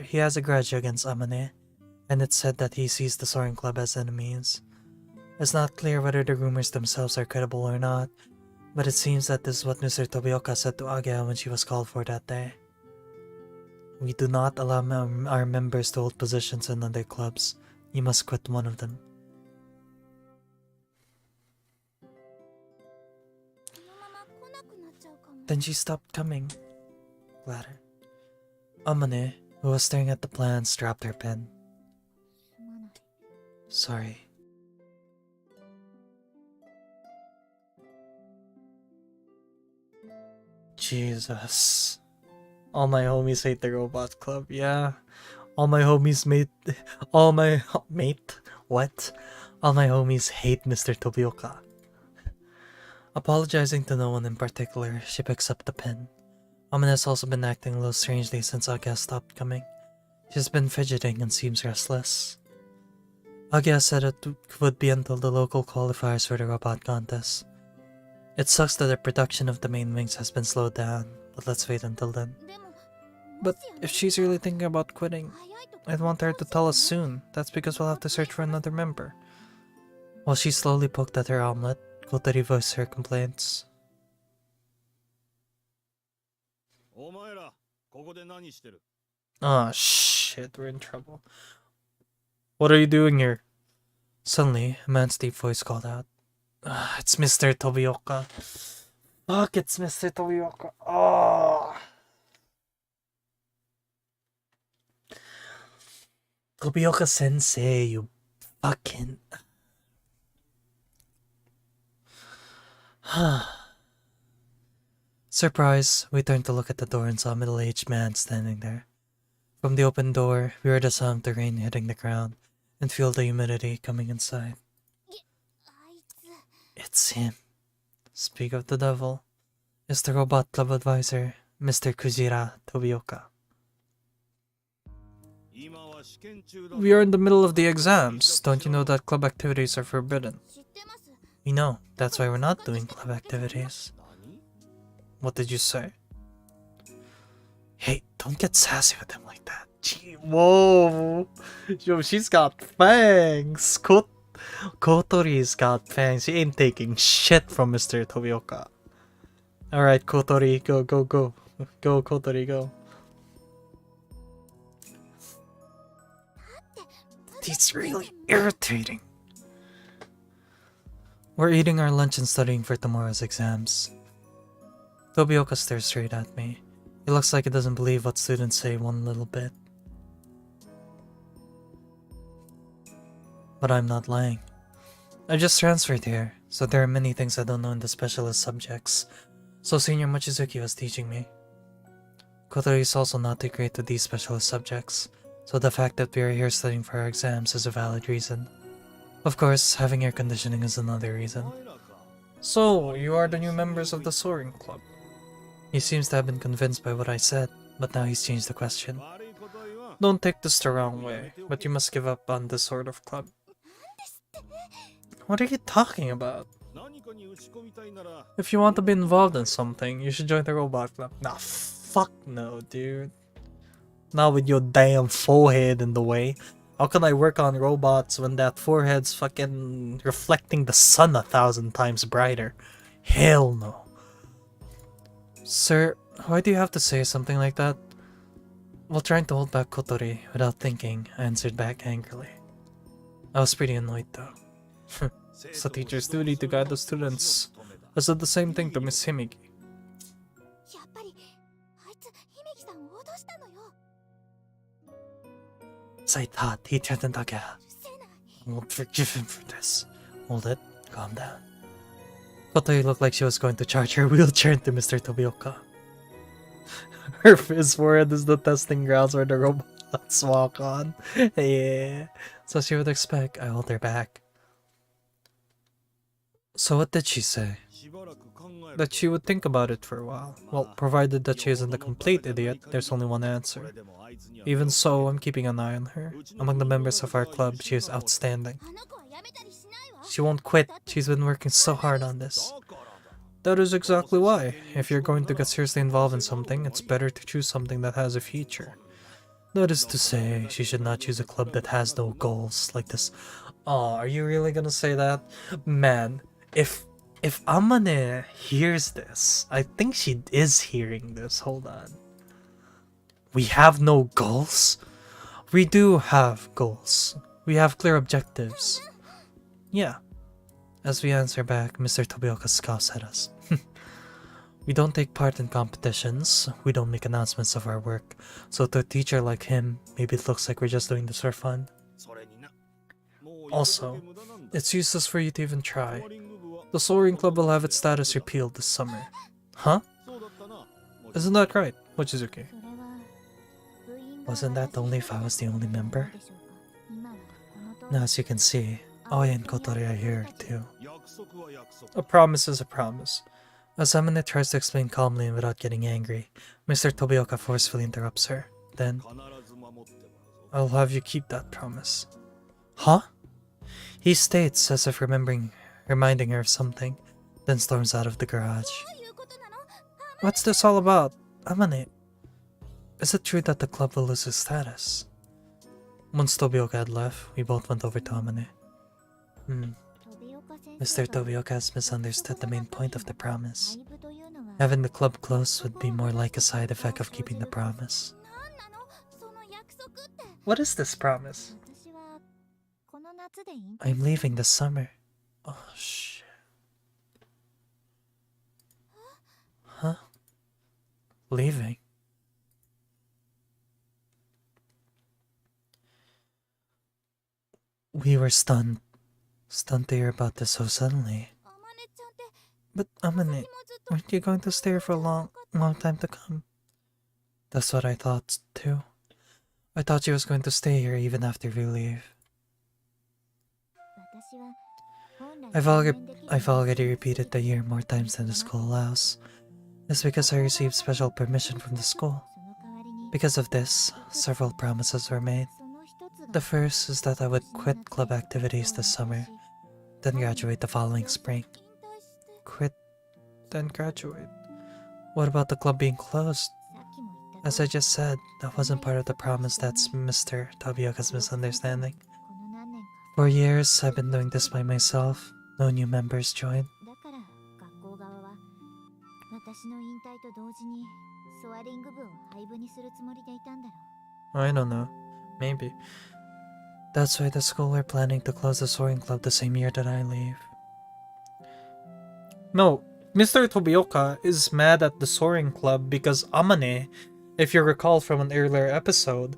against Amane, and it's said that he sees the Soaring Club as enemies. It's not clear whether the rumors themselves are credible or not, but it seems that this is what Mr. Tobioka said to Agea when she was called for that day. We do not allow our members to hold positions in other clubs. You must quit one of them. Then she stopped coming. Gladder. Amane, who was staring at the plans, dropped her pen. Sorry. Jesus. All my homies hate the robot club, yeah. All my homies all my homies hate Mr. Tobioka. Apologizing to no one in particular, she picks up the pen. Amane has also been acting a little strangely since Agea stopped coming. She's been fidgeting and seems restless. Agea said it would be until the local qualifiers for the robot contest. It sucks that the production of the main wings has been slowed down, but let's wait until then. But if she's really thinking about quitting, I'd want her to tell us soon. That's because we'll have to search for another member. While she slowly poked at her omelet, Kotori voiced her complaints. Oh shit, we're in trouble. What are you doing here? Suddenly, a man's deep voice called out. It's Mr. Tobioka. Fuck, it's Mr. Tobioka. Oh. Tobioka sensei, you fucking... Surprise, we turned to look at the door and saw a middle-aged man standing there. From the open door, we heard the sound of the rain hitting the ground and feel the humidity coming inside. It's him. Speak of the devil. It's the robot club advisor, Mr. Kujira Tobioka. We are in the middle of the exams. Don't you know that club activities are forbidden? We know. That's why we're not doing club activities. What did you say? Hey, don't get sassy with him like that. Gee, whoa. Yo, she's got fangs. Kotori's got fangs. She ain't taking shit from Mr. Tobioka. Alright, Kotori, go, go, go. Go, Kotori, go. He's really irritating. We're eating our lunch and studying for tomorrow's exams. Tobioka stares straight at me. He looks like he doesn't believe what students say one little bit. But I'm not lying. I just transferred here, so there are many things I don't know in the specialist subjects. So Senior Mochizuki was teaching me. Kotori is also not too great with these specialist subjects, so the fact that we are here studying for our exams is a valid reason. Of course, having air conditioning is another reason. So, you are the new members of the Soaring Club. He seems to have been convinced by what I said, but now he's changed the question. Don't take this the wrong way, but you must give up on this sort of club. What are you talking about? If you want to be involved in something, you should join the robot club. Nah, fuck no, dude. Not with your damn forehead in the way. How can I work on robots when that forehead's fucking reflecting the sun 1,000 times brighter? Hell no. Sir, why do you have to say something like that? While trying to hold back Kotori without thinking, I answered back angrily. I was pretty annoyed though. It's the teacher's duty to guide the students. I said the same thing to Miss Himigi. I thought he threatened Agea. I won't forgive him for this. Hold it. Calm down. Kotori looked like she was going to charge her wheelchair into Mr. Tobioka. His forehead is the testing grounds where the robots walk on. Yeah. So she would expect I hold her back. So what did she say? That she would think about it for a while. Well, provided that she isn't a complete idiot, there's only one answer. Even so, I'm keeping an eye on her. Among the members of our club, she is outstanding. She won't quit. She's been working so hard on this. That is exactly why. If you're going to get seriously involved in something, it's better to choose something that has a future. That is to say, she should not choose a club that has no goals, like this Oh, are you really gonna say that? Man, if Amane hears this, I think she is hearing this. Hold on. We have no goals? We do have goals. We have clear objectives. Yeah. As we answer back, Mr. Tobioka scoffs at us. We don't take part in competitions. We don't make announcements of our work. So to a teacher like him, maybe it looks like we're just doing this for fun. Also, it's useless for you to even try. The Soaring Club will have its status repealed this summer. Huh? Isn't that right, Mochizuki? Wasn't that only if I was the only member? Now as you can see, Aoi and Kotori are here too. A promise is a promise. As Amane tries to explain calmly and without getting angry, Mr. Tobioka forcefully interrupts her. Then, I'll have you keep that promise. Huh? He states as if reminding her of something, then storms out of the garage. What's this all about? Amane, is it true that the club will lose its status? Once Tobioka had left, we both went over to Amane. Mr. Tobioka has misunderstood the main point of the promise. Having the club closed would be more like a side effect of keeping the promise. What is this promise? I'm leaving this summer. Oh shit. Huh? Leaving? We were stunned. Stunned to hear about this so suddenly. But Amane, weren't you going to stay here for a long time to come? That's what I thought too. I thought she was going to stay here even after we leave. I've already repeated the year more times than the school allows. It's because I received special permission from the school. Because of this, several promises were made. The first is that I would quit club activities this summer, then graduate the following spring. Quit, then graduate. What about the club being closed? As I just said, that wasn't part of the promise. That's Mr. Tabioka's misunderstanding. For years, I've been doing this by myself. No new members join. I don't know. Maybe. That's why the school are planning to close the Soaring Club the same year that I leave. No, Mr. Tobioka is mad at the Soaring Club because Amane, if you recall from an earlier episode,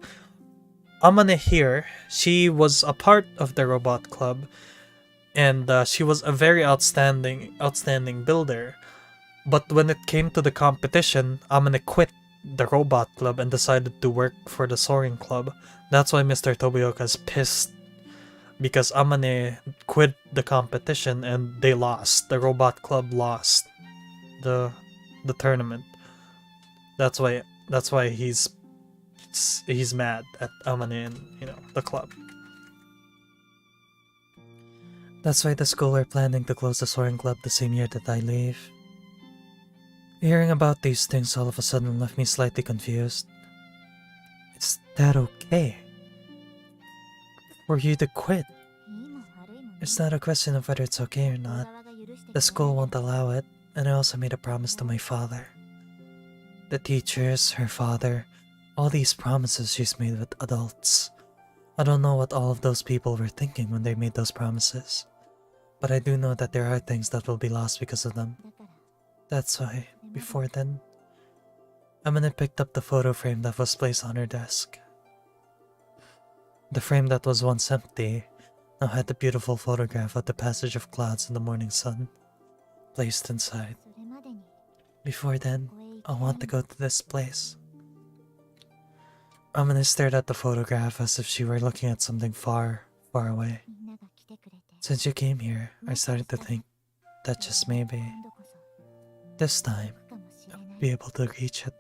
Amane here, she was a part of the robot club, and she was a very outstanding builder. But when it came to the competition, Amane quit the robot club and decided to work for the Soaring Club. That's why Mr. Tobioka is pissed, because Amane quit the competition and they lost. The robot club lost the tournament. That's why he's mad at Amane and the club. That's why the school are planning to close the Soaring Club the same year that I leave. Hearing about these things all of a sudden left me slightly confused. Is that okay? For you to quit? It's not a question of whether it's okay or not. The school won't allow it, and I also made a promise to my father. The teachers, her father, all these promises she's made with adults. I don't know what all of those people were thinking when they made those promises, but I do know that there are things that will be lost because of them. That's why, before then, Amane picked up the photo frame that was placed on her desk. The frame that was once empty now had the beautiful photograph of the passage of clouds in the morning sun placed inside. Before then, I want to go to this place. Amane stared at the photograph as if she were looking at something far, far away. Since you came here, I started to think that just maybe, this time, I'll be able to reach it.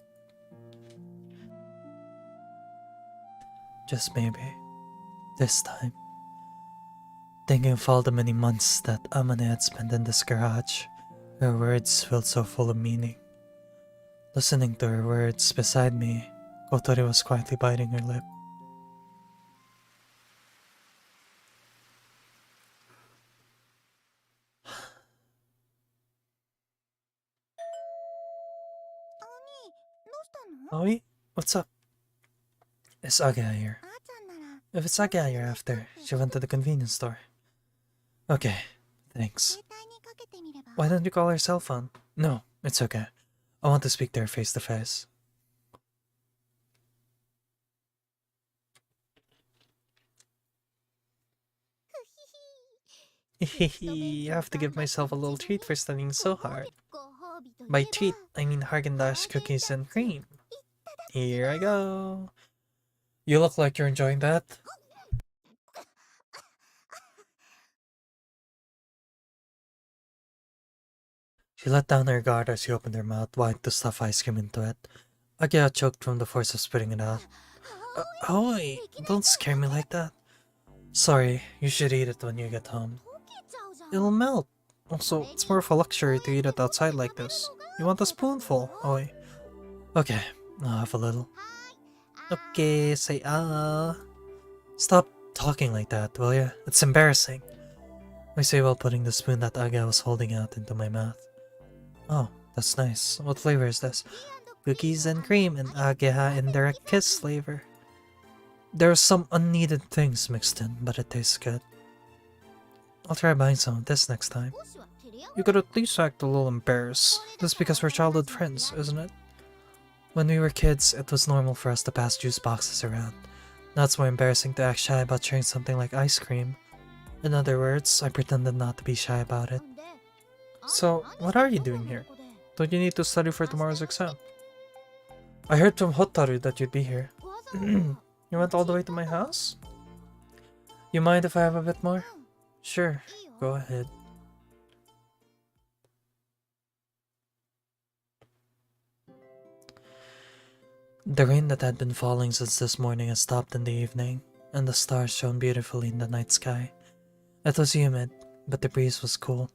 Just maybe, this time. Thinking of all the many months that Amane had spent in this garage, her words felt so full of meaning. Listening to her words beside me, Kotori was quietly biting her lip. What's up? Is Aga here? If it's Aga you're after, she went to the convenience store. Okay, thanks. Why don't you call her cell phone? No, it's okay. I want to speak to her face to face. I have to give myself a little treat for studying so hard. By treat, I mean Haagen-Dazs cookies and cream. Here I go. You look like you're enjoying that. She let down her guard as she opened her mouth wide to stuff ice cream into it. Agia choked from the force of spitting it out. Oi, don't scare me like that. Sorry, you should eat it when you get home. It'll melt. Also, it's more of a luxury to eat it outside like this. You want a spoonful, Oi? Okay, I'll have a little. Okay, say Stop talking like that, will ya? It's embarrassing. I say while putting the spoon that Aga was holding out into my mouth. Oh, that's nice. What flavor is this? Cookies and cream and Aga indirect kiss flavor. There are some unneeded things mixed in, but it tastes good. I'll try buying some of this next time. You could at least act a little embarrassed. That's because we're childhood friends, isn't it? When we were kids, it was normal for us to pass juice boxes around. Now it's more embarrassing to act shy about sharing something like ice cream. In other words, I pretended not to be shy about it. So, what are you doing here? Don't you need to study for tomorrow's exam? I heard from Hotaru that you'd be here. You went all the way to my house? You mind if I have a bit more? Sure, go ahead. The rain that had been falling since this morning had stopped in the evening, and the stars shone beautifully in the night sky. It was humid, but the breeze was cool.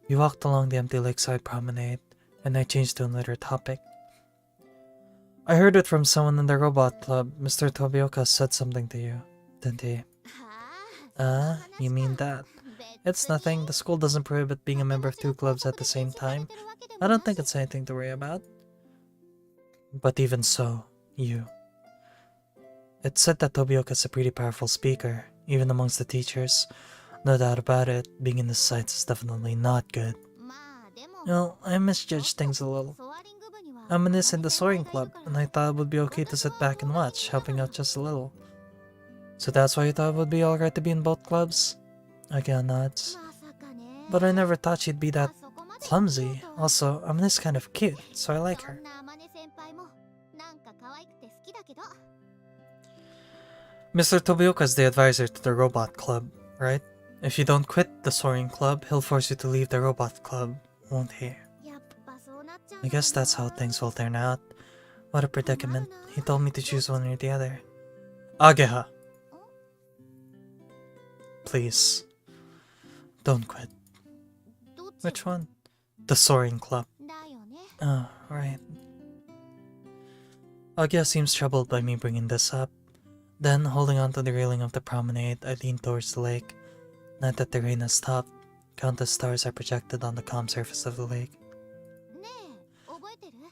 We walked along the empty lakeside promenade, and I changed to another topic. I heard it from someone in the robot club. Mr. Tobioka said something to you, didn't he? You mean that? It's nothing. The school doesn't prohibit being a member of two clubs at the same time. I don't think it's anything to worry about. But even so, It said that Tobioka's a pretty powerful speaker, even amongst the teachers. No doubt about it, being in the sites is definitely not good. Well, I misjudged things a little. I'm in the Soaring Club, and I thought it would be okay to sit back and watch, helping out just a little. So that's why you thought it would be alright to be in both clubs? Aga nods. But I never thought she'd be that clumsy. Also, Aman's kind of cute, so I like her. Mr. Tobioka's the advisor to the robot club, right? If you don't quit the Soaring Club, he'll force you to leave the robot club, won't he? I guess that's how things will turn out. What a predicament. He told me to choose one or the other. Ageha! Please. Don't quit. Which one? The Soaring Club. Oh, right. Ageha seems troubled by me bringing this up. Then, holding onto the railing of the promenade, I lean towards the lake. Now that the rain has stopped, countless stars are projected on the calm surface of the lake.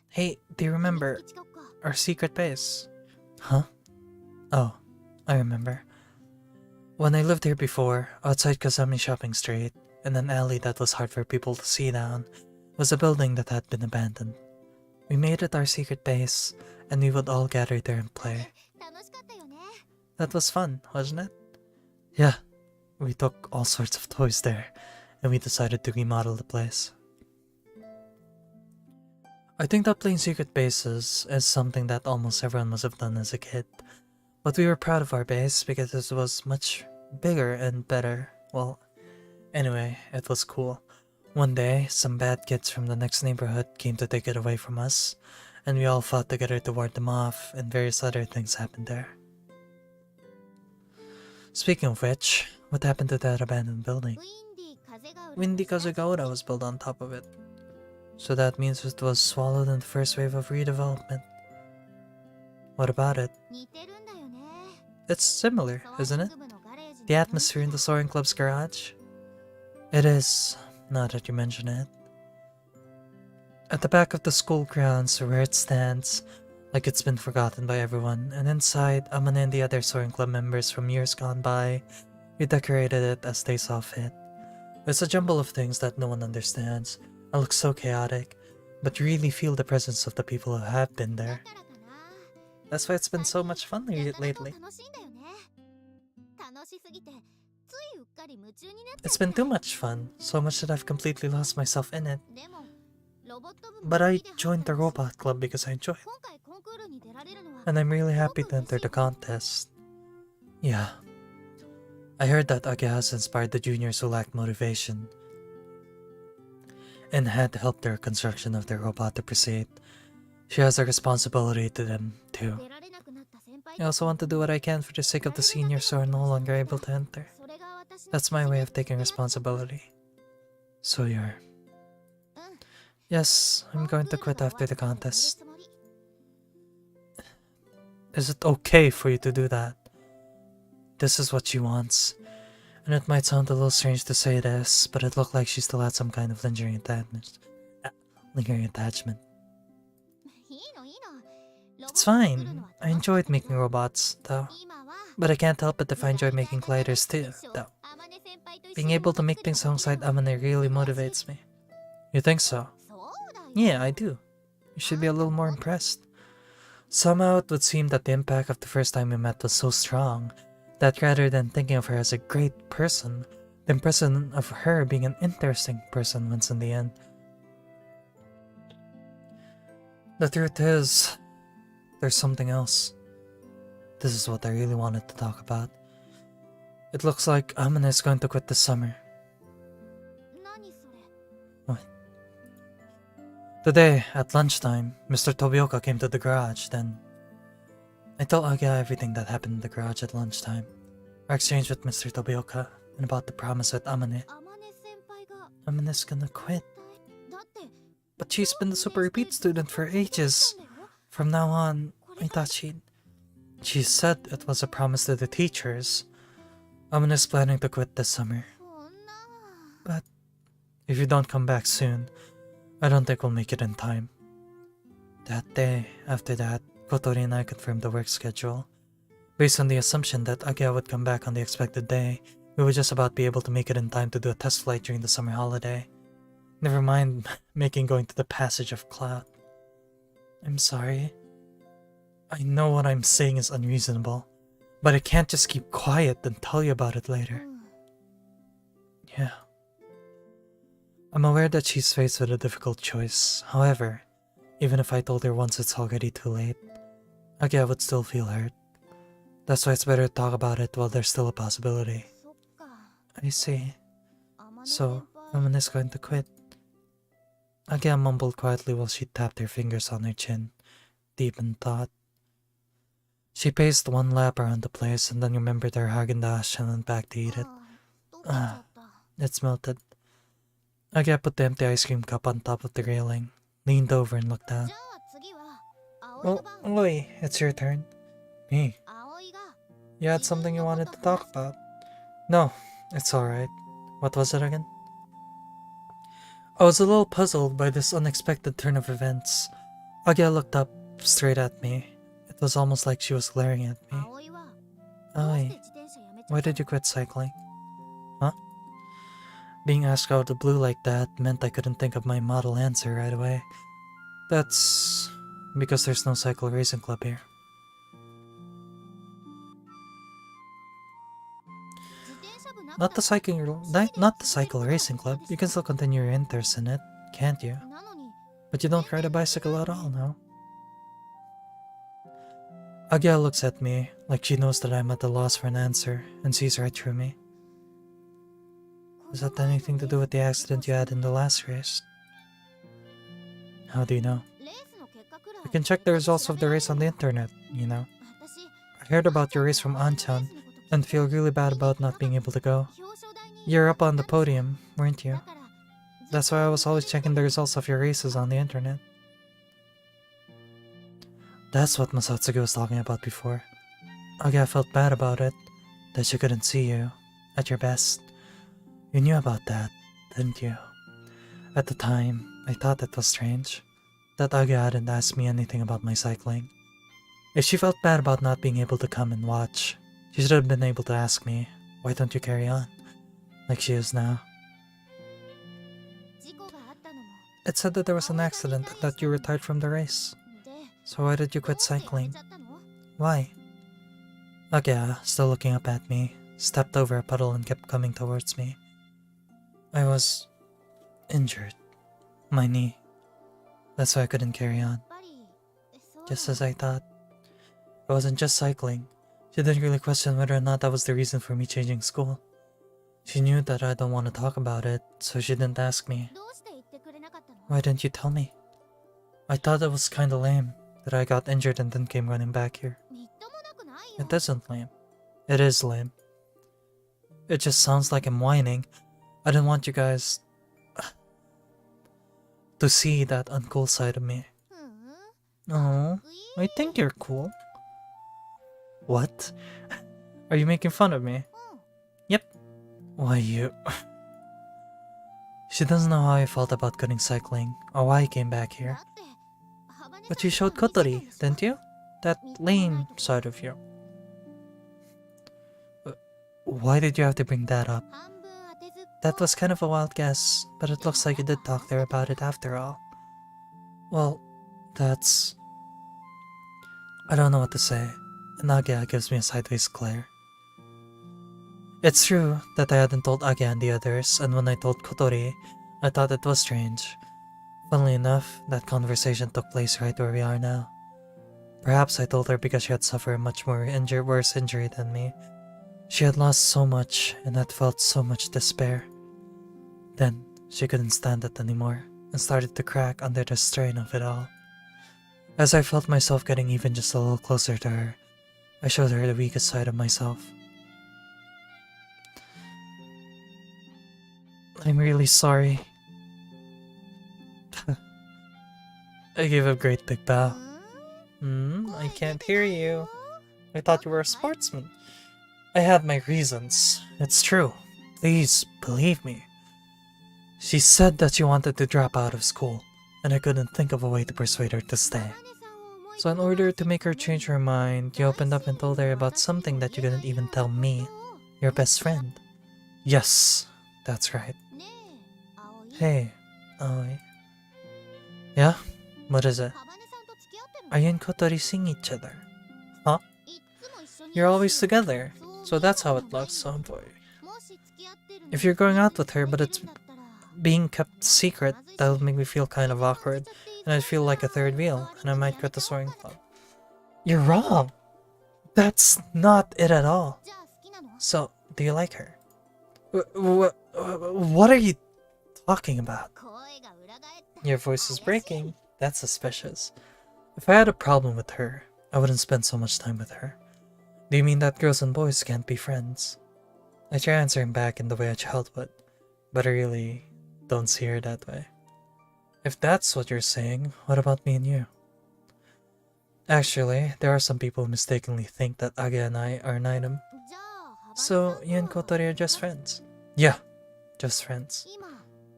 Hey, do you remember our secret base? Huh? Oh, I remember. When I lived here before, outside Kazami Shopping Street, in an alley that was hard for people to see down, was a building that had been abandoned. We made it our secret base, and we would all gather there and play. That was fun, wasn't it? Yeah, we took all sorts of toys there, and we decided to remodel the place. I think that playing secret bases is something that almost everyone must have done as a kid. But we were proud of our base because it was much bigger and better. Well, anyway, it was cool. One day, some bad kids from the next neighborhood came to take it away from us, and we all fought together to ward them off, and various other things happened there. Speaking of which, what happened to that abandoned building? Windy Kazugaura was built on top of it. So that means it was swallowed in the first wave of redevelopment. What about it? It's similar, isn't it? The atmosphere in the Soaring Club's garage? It is, now that you mention it. At the back of the school grounds where it stands, like it's been forgotten by everyone, and inside, Amane and the other Soaring Club members from years gone by redecorated it as they saw fit. It's a jumble of things that no one understands, and looks so chaotic, but you really feel the presence of the people who have been there. That's why it's been so much fun lately. It's been too much fun, so much that I've completely lost myself in it. But I joined the robot club because I enjoy it, and I'm really happy to enter the contest. Yeah. I heard that Age has inspired the juniors who lacked motivation and had helped their construction of their robot to proceed. She has a responsibility to them, too. I also want to do what I can for the sake of the seniors who are no longer able to enter. That's my way of taking responsibility. So you're... Yes, I'm going to quit after the contest. Is it okay for you to do that? This is what she wants. And it might sound a little strange to say this, but it looked like she still had some kind of lingering attachment. It's fine. I enjoyed making robots, though. But I can't help it if I enjoy making gliders too, though. Being able to make things alongside Amane really motivates me. You think so? Yeah, I do. You should be a little more impressed. Somehow it would seem that the impact of the first time we met was so strong that rather than thinking of her as a great person, the impression of her being an interesting person wins in the end. The truth is, there's something else. This is what I really wanted to talk about. It looks like Amane is going to quit this summer. What? Today, at lunchtime, Mr. Tobioka came to the garage, then I told Aga everything that happened in the garage at lunchtime. Our exchange with Mr. Tobioka, and about the promise with Amane. Amane's gonna quit. But she's been the super repeat student for ages. From now on, I thought She said it was a promise to the teachers. Amane's planning to quit this summer. But if you don't come back soon, I don't think we'll make it in time. That day, after that, Kotori and I confirmed the work schedule. Based on the assumption that Agya would come back on the expected day, we would just about be able to make it in time to do a test flight during the summer holiday. Never mind going to the Passage of Cloud. I'm sorry. I know what I'm saying is unreasonable, but I can't just keep quiet and tell you about it later. Yeah. I'm aware that she's faced with a difficult choice. However, even if I told her once it's already too late, Agya would still feel hurt. That's why it's better to talk about it while there's still a possibility. I see. So, Amane is going to quit. Agya mumbled quietly while she tapped her fingers on her chin, deep in thought. She paced one lap around the place and then remembered her Haagen-Dazs and went back to eat it. It's melted. Agya put the empty ice cream cup on top of the railing, leaned over and looked down. Oh, Oi, it's your turn. Me? You had something you wanted to talk about? No, it's alright. What was it again? I was a little puzzled by this unexpected turn of events. Agya looked up straight at me. It was almost like she was glaring at me. Oi, why did you quit cycling? Huh? Being asked out of the blue like that meant I couldn't think of my model answer right away. That's because there's no cycle racing club here. Not the cycle racing club. You can still continue your interest in it, can't you? But you don't ride a bicycle at all, no? Agya looks at me like she knows that I'm at a loss for an answer and sees right through me. Has that anything to do with the accident you had in the last race? How do you know? You can check the results of the race on the internet, you know. I heard about your race from Anchan and feel really bad about not being able to go. You're up on the podium, weren't you? That's why I was always checking the results of your races on the internet. That's what Masatsuki was talking about before. Agya felt bad about it, that she couldn't see you at your best. You knew about that, didn't you? At the time, I thought it was strange that Agya hadn't asked me anything about my cycling. If she felt bad about not being able to come and watch, she should have been able to ask me, why don't you carry on? Like she is now. It said that there was an accident and that you retired from the race. So why did you quit cycling? Why? Agya, still looking up at me, stepped over a puddle and kept coming towards me. I was injured. My knee. That's why I couldn't carry on. Just as I thought. It wasn't just cycling. She didn't really question whether or not that was the reason for me changing school. She knew that I don't want to talk about it, so she didn't ask me. Why didn't you tell me? I thought it was kinda lame that I got injured and then came running back here. It isn't lame. It is lame. It just sounds like I'm whining. I didn't want you guys to see that uncool side of me. Oh, I think you're cool. What? Are you making fun of me? Yep. Why you... She doesn't know how I felt about quitting cycling, or why I came back here. But you showed Kotori, didn't you? That lame side of you. Why did you have to bring that up? That was kind of a wild guess, but it looks like you did talk there about it after all. Well, that's... I don't know what to say. Agya gives me a sideways glare. It's true that I hadn't told Agya and the others, and when I told Kotori, I thought it was strange. Funnily enough, that conversation took place right where we are now. Perhaps I told her because she had suffered a much more worse injury than me. She had lost so much and had felt so much despair. Then, she couldn't stand it anymore, and started to crack under the strain of it all. As I felt myself getting even just a little closer to her, I showed her the weakest side of myself. I'm really sorry. I gave a great big bow. I can't hear you. I thought you were a sportsman. I had my reasons. It's true. Please, believe me. She said that she wanted to drop out of school, and I couldn't think of a way to persuade her to stay. So in order to make her change her mind, you opened up and told her about something that you couldn't even tell me, your best friend. Yes, that's right. Hey, Aoi. Yeah? What is it? Are you and Kotori seeing each other? Huh? You're always together, so that's how it looks, oh boy. If you're going out with her, but it's being kept secret, that would make me feel kind of awkward, and I'd feel like a third wheel, and I might quit the Soaring Club. You're wrong! That's not it at all. So, do you like her? What are you talking about? Your voice is breaking. That's suspicious. If I had a problem with her, I wouldn't spend so much time with her. Do you mean that girls and boys can't be friends? I try answering back in the way a child would, but I really don't see her that way. If that's what you're saying, what about me and you? Actually, there are some people who mistakenly think that Agya and I are an item. So, you and Kotori are just friends? Yeah, just friends.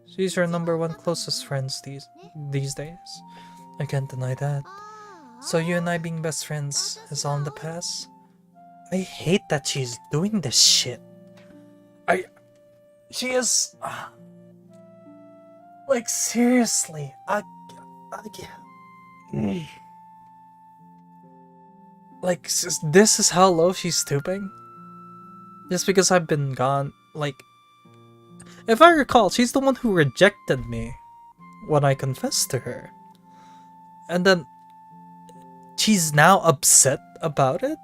She's your #1 closest friends these days. I can't deny that. So you and I being best friends is all in the past? I hate that she's doing this shit. She is... like, seriously. Like, this is how low she's stooping? Just because I've been gone, like... If I recall, she's the one who rejected me when I confessed to her. And then she's now upset about it?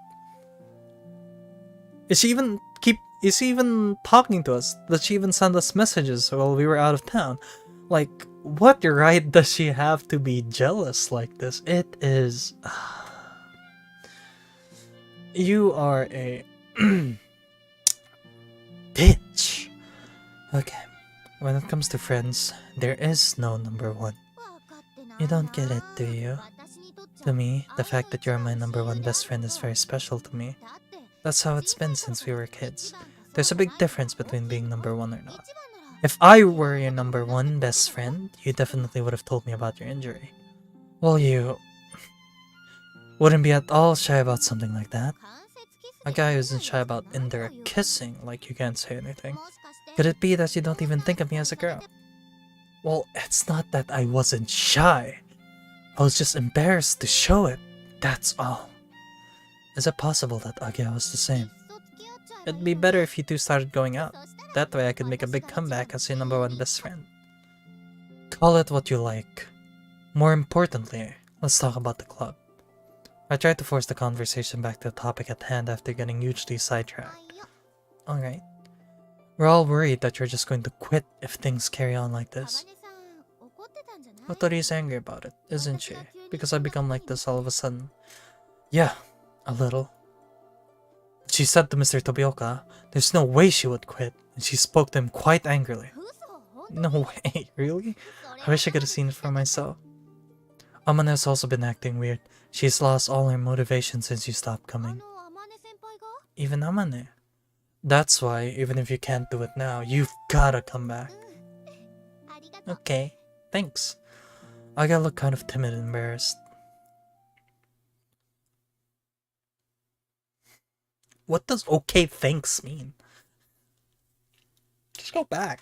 Is she even talking to us? Did she even send us messages while we were out of town? Like, what right does she have to be jealous like this? It is... You are a... bitch. Okay, when it comes to friends, there is no #1. You don't get it, do you? To me, the fact that you're my #1 best friend is very special to me. That's how it's been since we were kids. There's a big difference between being #1 or not. If I were your #1 best friend, you definitely would have told me about your injury. Well, wouldn't be at all shy about something like that. A guy who isn't shy about indirect kissing, like you can't say anything. Could it be that you don't even think of me as a girl? Well, it's not that I wasn't shy. I was just embarrassed to show it, that's all. Is it possible that Agya was the same? It'd be better if you two started going out. That way I could make a big comeback as your #1 best friend. Call it what you like. More importantly, let's talk about the club. I tried to force the conversation back to the topic at hand after getting hugely sidetracked. Alright. We're all worried that you're just going to quit if things carry on like this. Kotori's angry about it, isn't she? Because I become like this all of a sudden. Yeah, a little. She said to Mr. Tobioka, there's no way she would quit, and she spoke to him quite angrily. No way, really? I wish I could have seen it for myself. Amane has also been acting weird. She's lost all her motivation since you stopped coming. Even Amane. That's why, even if you can't do it now, you've gotta come back. Okay, thanks. I gotta look kind of timid and embarrassed. What does okay thanks mean? Just go back.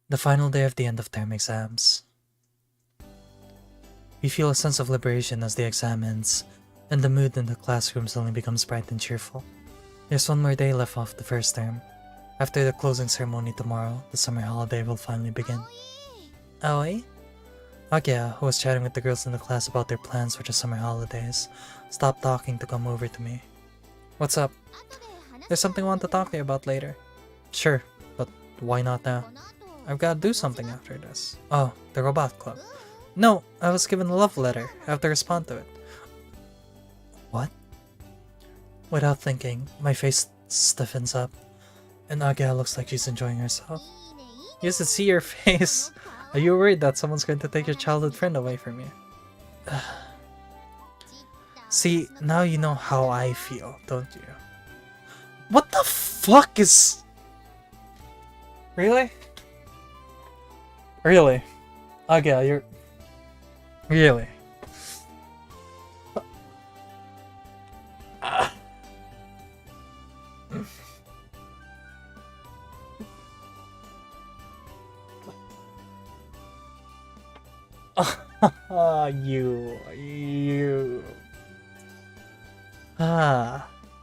The final day of the end of term exams. We feel a sense of liberation as the exam ends, and the mood in the classroom suddenly becomes bright and cheerful. There's one more day left of the first term. After the closing ceremony tomorrow, the summer holiday will finally begin. Aoi? Agya, who was chatting with the girls in the class about their plans for the summer holidays, stopped talking to come over to me. What's up? There's something I want to talk to you about later. Sure, but why not now? I've got to do something after this. Oh, the robot club. No, I was given a love letter. I have to respond to it. What? Without thinking, my face stiffens up, and Agya looks like she's enjoying herself. You should see your face. Are you worried that someone's going to take your childhood friend away from you? See, now you know how I feel, don't you? What the fuck is... Really? Really? Agya, you're... Really? You.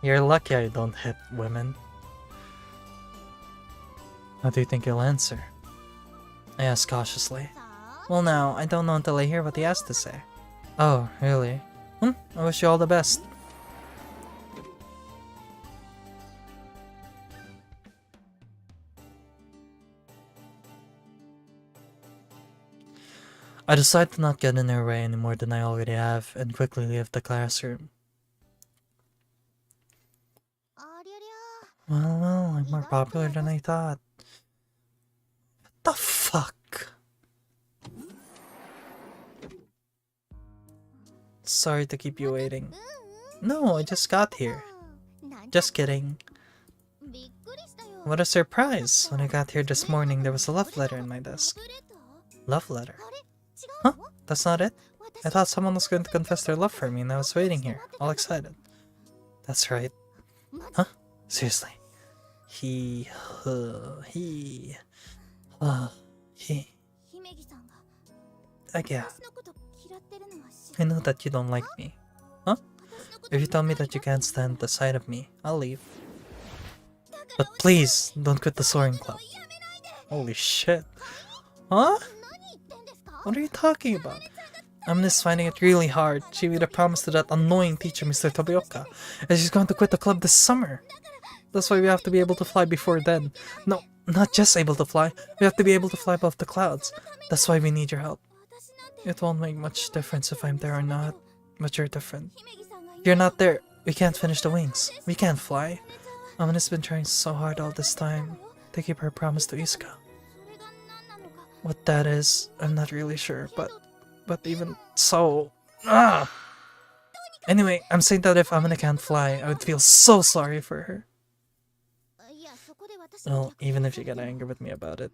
You're lucky I don't hit women. How do you think he'll answer? I asked cautiously. Well now, I don't know until I hear what he has to say. Oh, really? I wish you all the best. I decide to not get in her way any more than I already have and quickly leave the classroom. Well, I'm more popular than I thought. What the fuck? Sorry to keep you waiting. No, I just got here. Just kidding. What a surprise! When I got here this morning, there was a love letter in my desk. Love letter? Huh? That's not it? I thought someone was going to confess their love for me and I was waiting here, all excited. That's right. Huh? Seriously. He... Yeah. I know that you don't like me. Huh? If you tell me that you can't stand the sight of me, I'll leave. But please, don't quit the Soaring Club. Holy shit. Huh? What are you talking about? I'm just finding it really hard. She made a promise to that annoying teacher, Mr. Tobioka, and she's going to quit the club this summer. That's why we have to be able to fly before then. No, not just able to fly. We have to be able to fly above the clouds. That's why we need your help. It won't make much difference if I'm there or not, but you're different. You're not there. We can't finish the wings. We can't fly. Amina's been trying so hard all this time to keep her promise to Isuka. What that is, I'm not really sure, but even so... Anyway, I'm saying that if Amina can't fly, I would feel so sorry for her. Well, even if you get angry with me about it.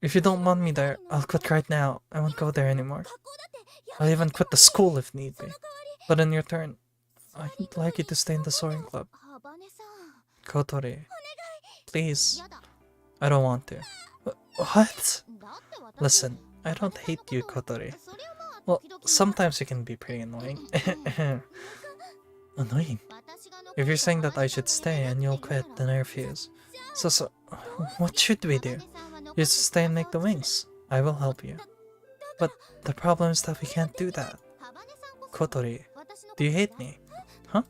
If you don't want me there, I'll quit right now. I won't go there anymore. I'll even quit the school if need be. But in your turn, I'd like you to stay in the Soaring Club. Kotori, please. I don't want to. What? Listen, I don't hate you, Kotori. Well, sometimes you can be pretty annoying. Annoying? If you're saying that I should stay and you'll quit, then I refuse. So, what should we do? You just stay and make the wings. I will help you. But the problem is that we can't do that. Kotori, do you hate me? Huh?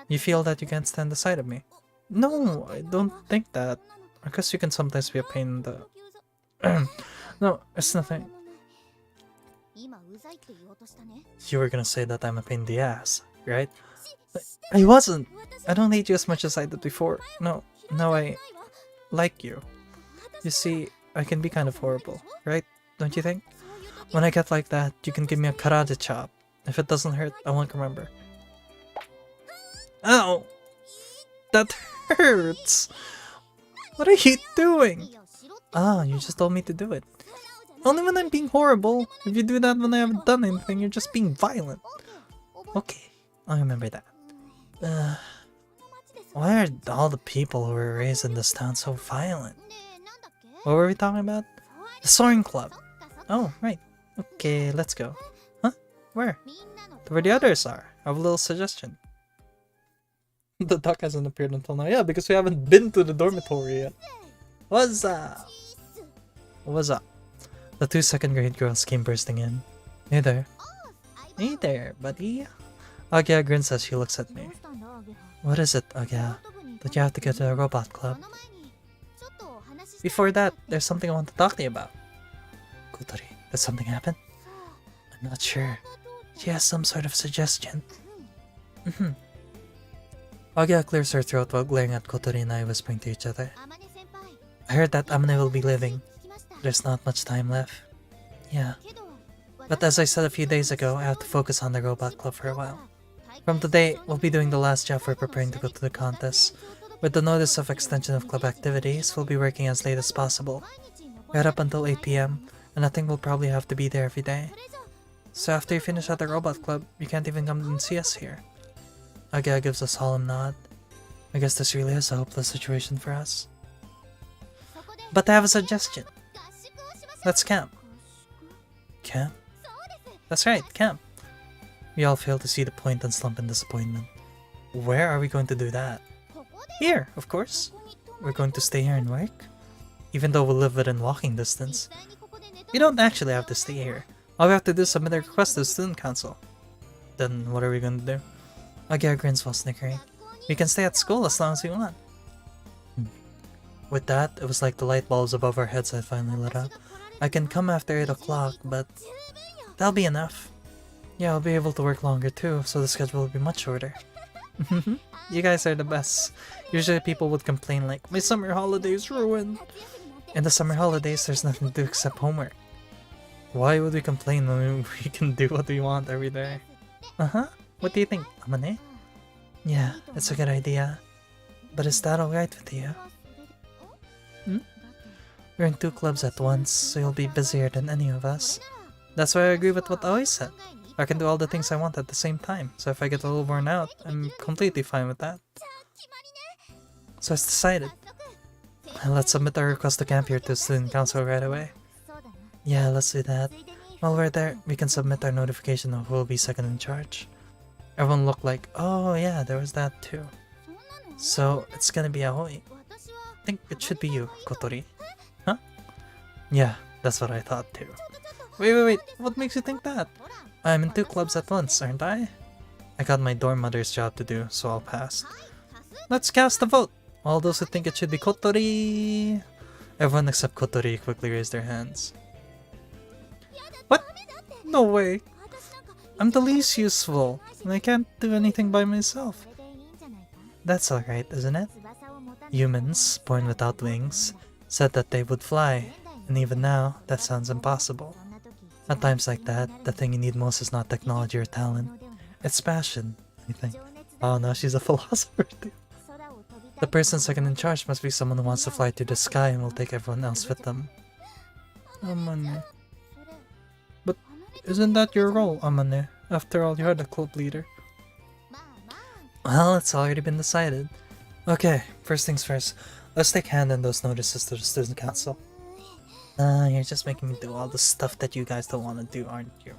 You feel that you can't stand the sight of me? No, I don't think that. I guess you can sometimes be a pain in the... No, it's nothing. You were gonna say that I'm a pain in the ass, right? I wasn't! I don't hate you as much as I did before. No, now I like you. You see, I can be kind of horrible, right? Don't you think? When I get like that, you can give me a karate chop. If it doesn't hurt, I won't remember. Ow! That hurts! What are you doing? Ah, you just told me to do it. Only when I'm being horrible. If you do that when I haven't done anything, you're just being violent. Okay, I'll remember that. Why are all the people who were raised in this town so violent? What were we talking about? The Soaring Club. Oh, right. Okay, let's go. Huh? Where? To where the others are. I have a little suggestion. The duck hasn't appeared until now. Yeah, because we haven't been to the dormitory yet. What's up? What's up? The two second grade girls came bursting in. Hey there. Hey there, buddy. Agya grins as she looks at me. What is it, Agya? That you have to go to the robot club? Before that, there's something I want to talk to you about. Kotori, did something happen? I'm not sure. She has some sort of suggestion. Agya clears her throat while glaring at Kotori and I, whispering to each other. I heard that Amane will be leaving. There's not much time left. Yeah. But as I said a few days ago, I have to focus on the robot club for a while. From today, we'll be doing the last job for preparing to go to the contest. With the notice of extension of club activities, we'll be working as late as possible. Right up until 8 PM, and I think we'll probably have to be there every day. So after you finish at the robot club, you can't even come and see us here. Agya gives a solemn nod. I guess this really is a hopeless situation for us. But I have a suggestion. Let's camp. Camp? That's right, camp. We all fail to see the point and slump in disappointment. Where are we going to do that? Here, of course. We're going to stay here and work. Even though we live within walking distance. We don't actually have to stay here. All we have to do is submit a request to the student council. Then what are we going to do? Agya grins while snickering. We can stay at school as long as we want. With that, it was like the light bulbs above our heads had finally lit up. I can come after 8 o'clock, but that'll be enough. Yeah, I'll be able to work longer too, so the schedule will be much shorter. You guys are the best. Usually people would complain like, my summer holiday's ruined. In the summer holidays, there's nothing to do except homework. Why would we complain when we can do what we want every day? Uh-huh. What do you think, Amane? Yeah, it's a good idea. But is that alright with you? We're in 2 clubs at once, so you'll be busier than any of us. That's why I agree with what Aoi said. I can do all the things I want at the same time, so if I get a little worn out, I'm completely fine with that. So it's decided. Let's submit our request to camp here to student council right away. Yeah, let's do that. While we're there, we can submit our notification of who will be second in charge. Everyone looked like, oh yeah, there was that too. So, it's gonna be Aoi. I think it should be you, Kotori. Huh? Yeah, that's what I thought too. Wait, what makes you think that? I'm in 2 clubs at once, aren't I? I got my dorm mother's job to do, so I'll pass. Let's cast a vote! All those who think it should be Kotori... Everyone except Kotori quickly raised their hands. What? No way! I'm the least useful, and I can't do anything by myself. That's alright, isn't it? Humans, born without wings, said that they would fly, and even now, that sounds impossible. At times like that, the thing you need most is not technology or talent. It's passion, I think. Oh no, she's a philosopher too. The person second in charge must be someone who wants to fly to the sky and will take everyone else with them. Amane. But isn't that your role, Amane? After all, you're the club leader. Well, it's already been decided. Okay, first things first. Let's take hand in those notices to the student council. You're just making me do all the stuff that you guys don't want to do, aren't you?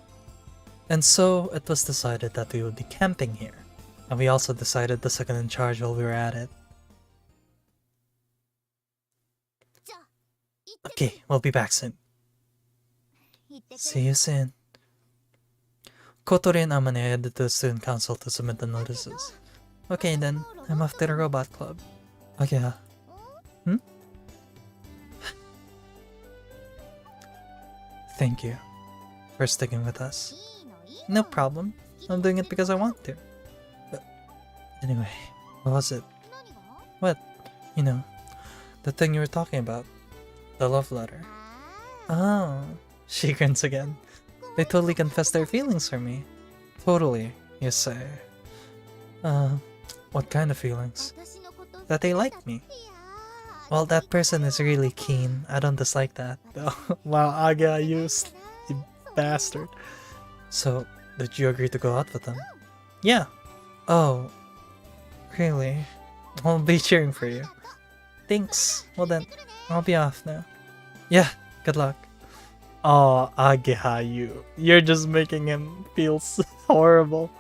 And so, it was decided that we would be camping here. And we also decided the second in charge while we were at it. Okay, we'll be back soon. See you soon. Kotori and Amane headed to the student council to submit the notices. Okay then, I'm off to the robot club. Okay, Thank you for sticking with us. No problem. I'm doing it because I want to. But anyway, what was it? What? You know, the thing you were talking about. The love letter. Oh, she grins again. They totally confessed their feelings for me. Totally, you say. What kind of feelings? That they like me. Well, that person is really keen. I don't dislike that, though. Wow, Aga, you bastard. So, did you agree to go out with them? Yeah. Oh, really? I'll be cheering for you. Thanks. Well then, I'll be off now. Yeah, good luck. Oh, Ageha, you're just making him feel so horrible.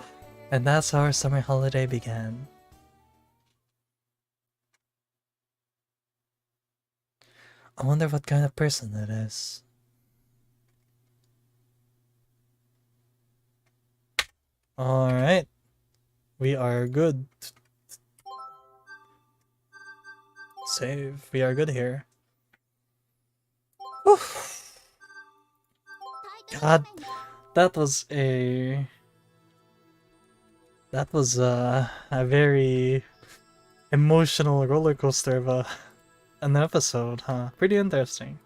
And that's how our summer holiday began. I wonder what kind of person it is. Alright. We are good. Save. We are good here. Oof. God, that was a very emotional roller coaster of an episode, huh? Pretty interesting.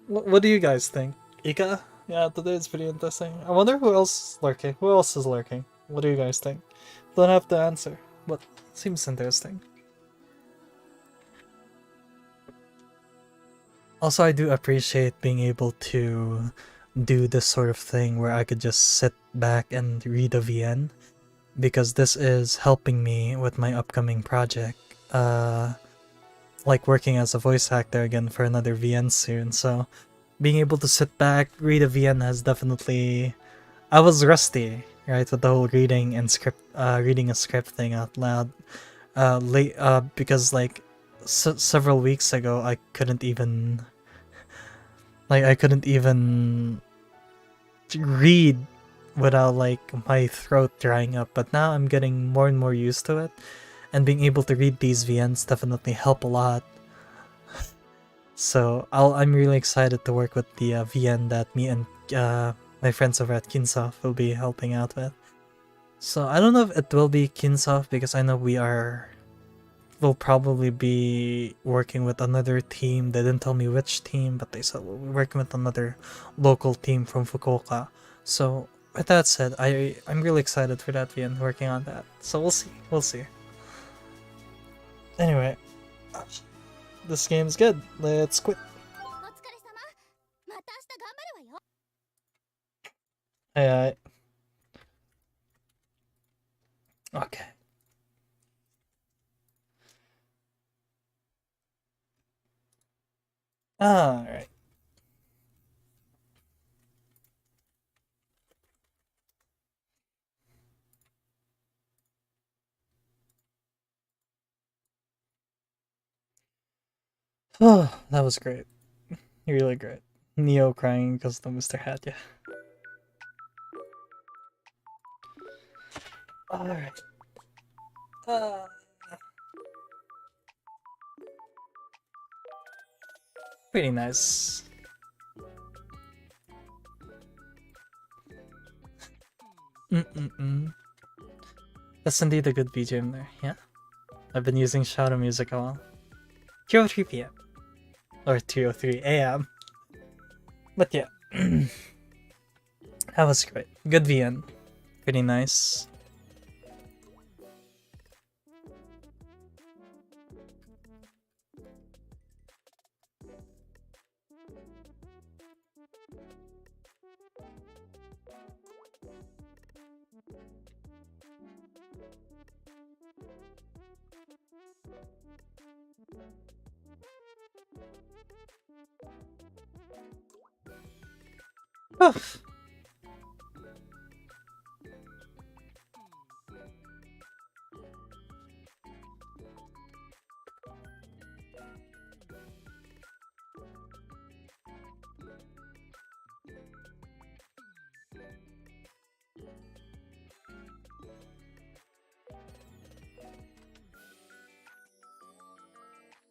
What do you guys think? Ika? Yeah, today is pretty interesting. I wonder who else is lurking. Who else is lurking? What do you guys think? Don't have to answer, but seems interesting. Also, I do appreciate being able to do this sort of thing where I could just sit back and read a VN, because this is helping me with my upcoming project. Like working as a voice actor again for another VN soon, so being able to sit back, read a VN has definitely... I was rusty, right, with the whole reading and reading a script thing out loud. Because like several weeks ago, I couldn't even read without like my throat drying up. But now I'm getting more and more used to it, and being able to read these VNs definitely help a lot. So I'm really excited to work with the VN that me and my friends over at Kinsoft will be helping out with. So I don't know if it will be Kinsoft, because I know we'll probably be working with another team. They didn't tell me which team, but they said we'll be working with another local team from Fukuoka. So with that said, I'm really excited for that VN, working on that. So we'll see. Anyway, this game's good. Let's quit. Hey, okay. Alright. Oh, that was great. Really great. Neo crying because the Mr. Hat, yeah. Alright. Pretty nice. That's indeed a good BGM there, yeah? I've been using shadow music a while. 2:03 PM. Or 2:03 AM. But yeah. That was great. Good VN. Pretty nice. Oof.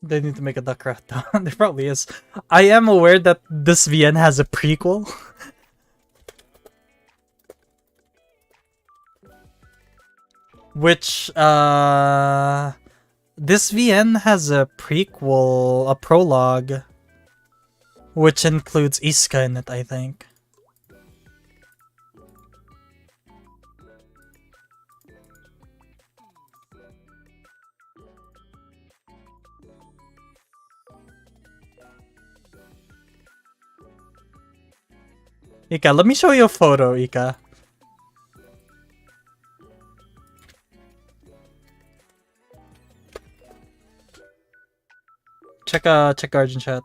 They need to make a duck rat down. There probably is. I am aware that this VN has a prequel. Which, this VN has a prequel, a prologue, which includes Iska in it, I think. Ika, let me show you a photo, Ika. Check Guardian chat.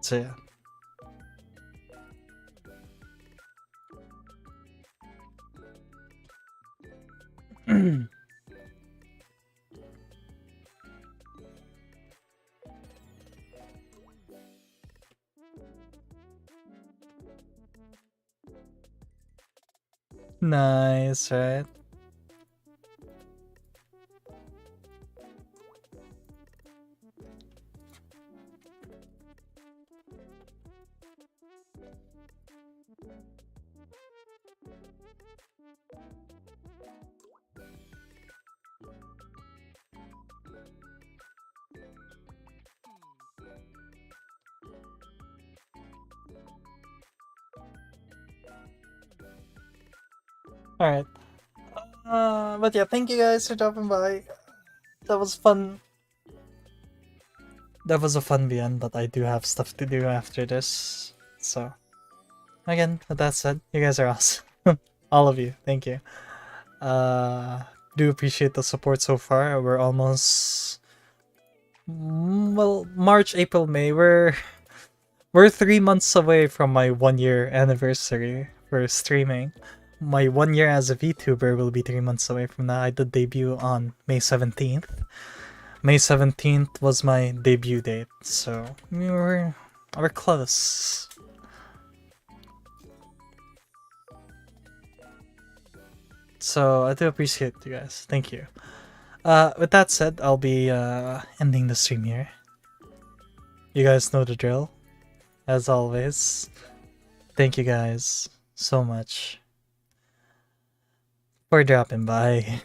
So yeah. Nice, right? Alright. But yeah, thank you guys for dropping by. That was fun. That was a fun VN, but I do have stuff to do after this. So, again, with that said, you guys are awesome. All of you, thank you. Do appreciate the support so far. We're almost... well, March, April, May. We're 3 months away from my 1-year anniversary for streaming. My 1 year as a VTuber will be 3 months away from that. I did debut on May 17th. May 17th was my debut date, so we're close. So I do appreciate you guys. Thank you. With that said, I'll be ending the stream here. You guys know the drill. As always, thank you guys so much for dropping by.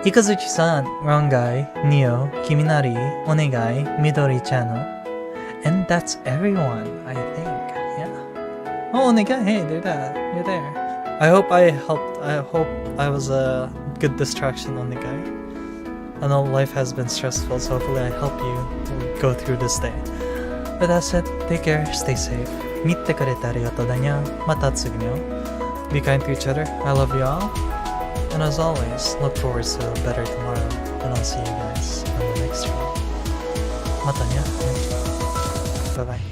Ikazuchi-san, wrong guy, Neo, Kiminari, Onegai, Midori-channel. And that's everyone, I think. Yeah. Oh, Onegai, hey, you're there. I hope I helped. I hope I was a good distraction, Onegai. I know life has been stressful, so hopefully I help you go through this day. With that said, take care, stay safe. 見てくれてありがとうだにゃ。また次の。Be kind to each other. I love you all. And as always, look forward to a better tomorrow. And I'll see you guys on the next stream. またにゃ。Bye bye.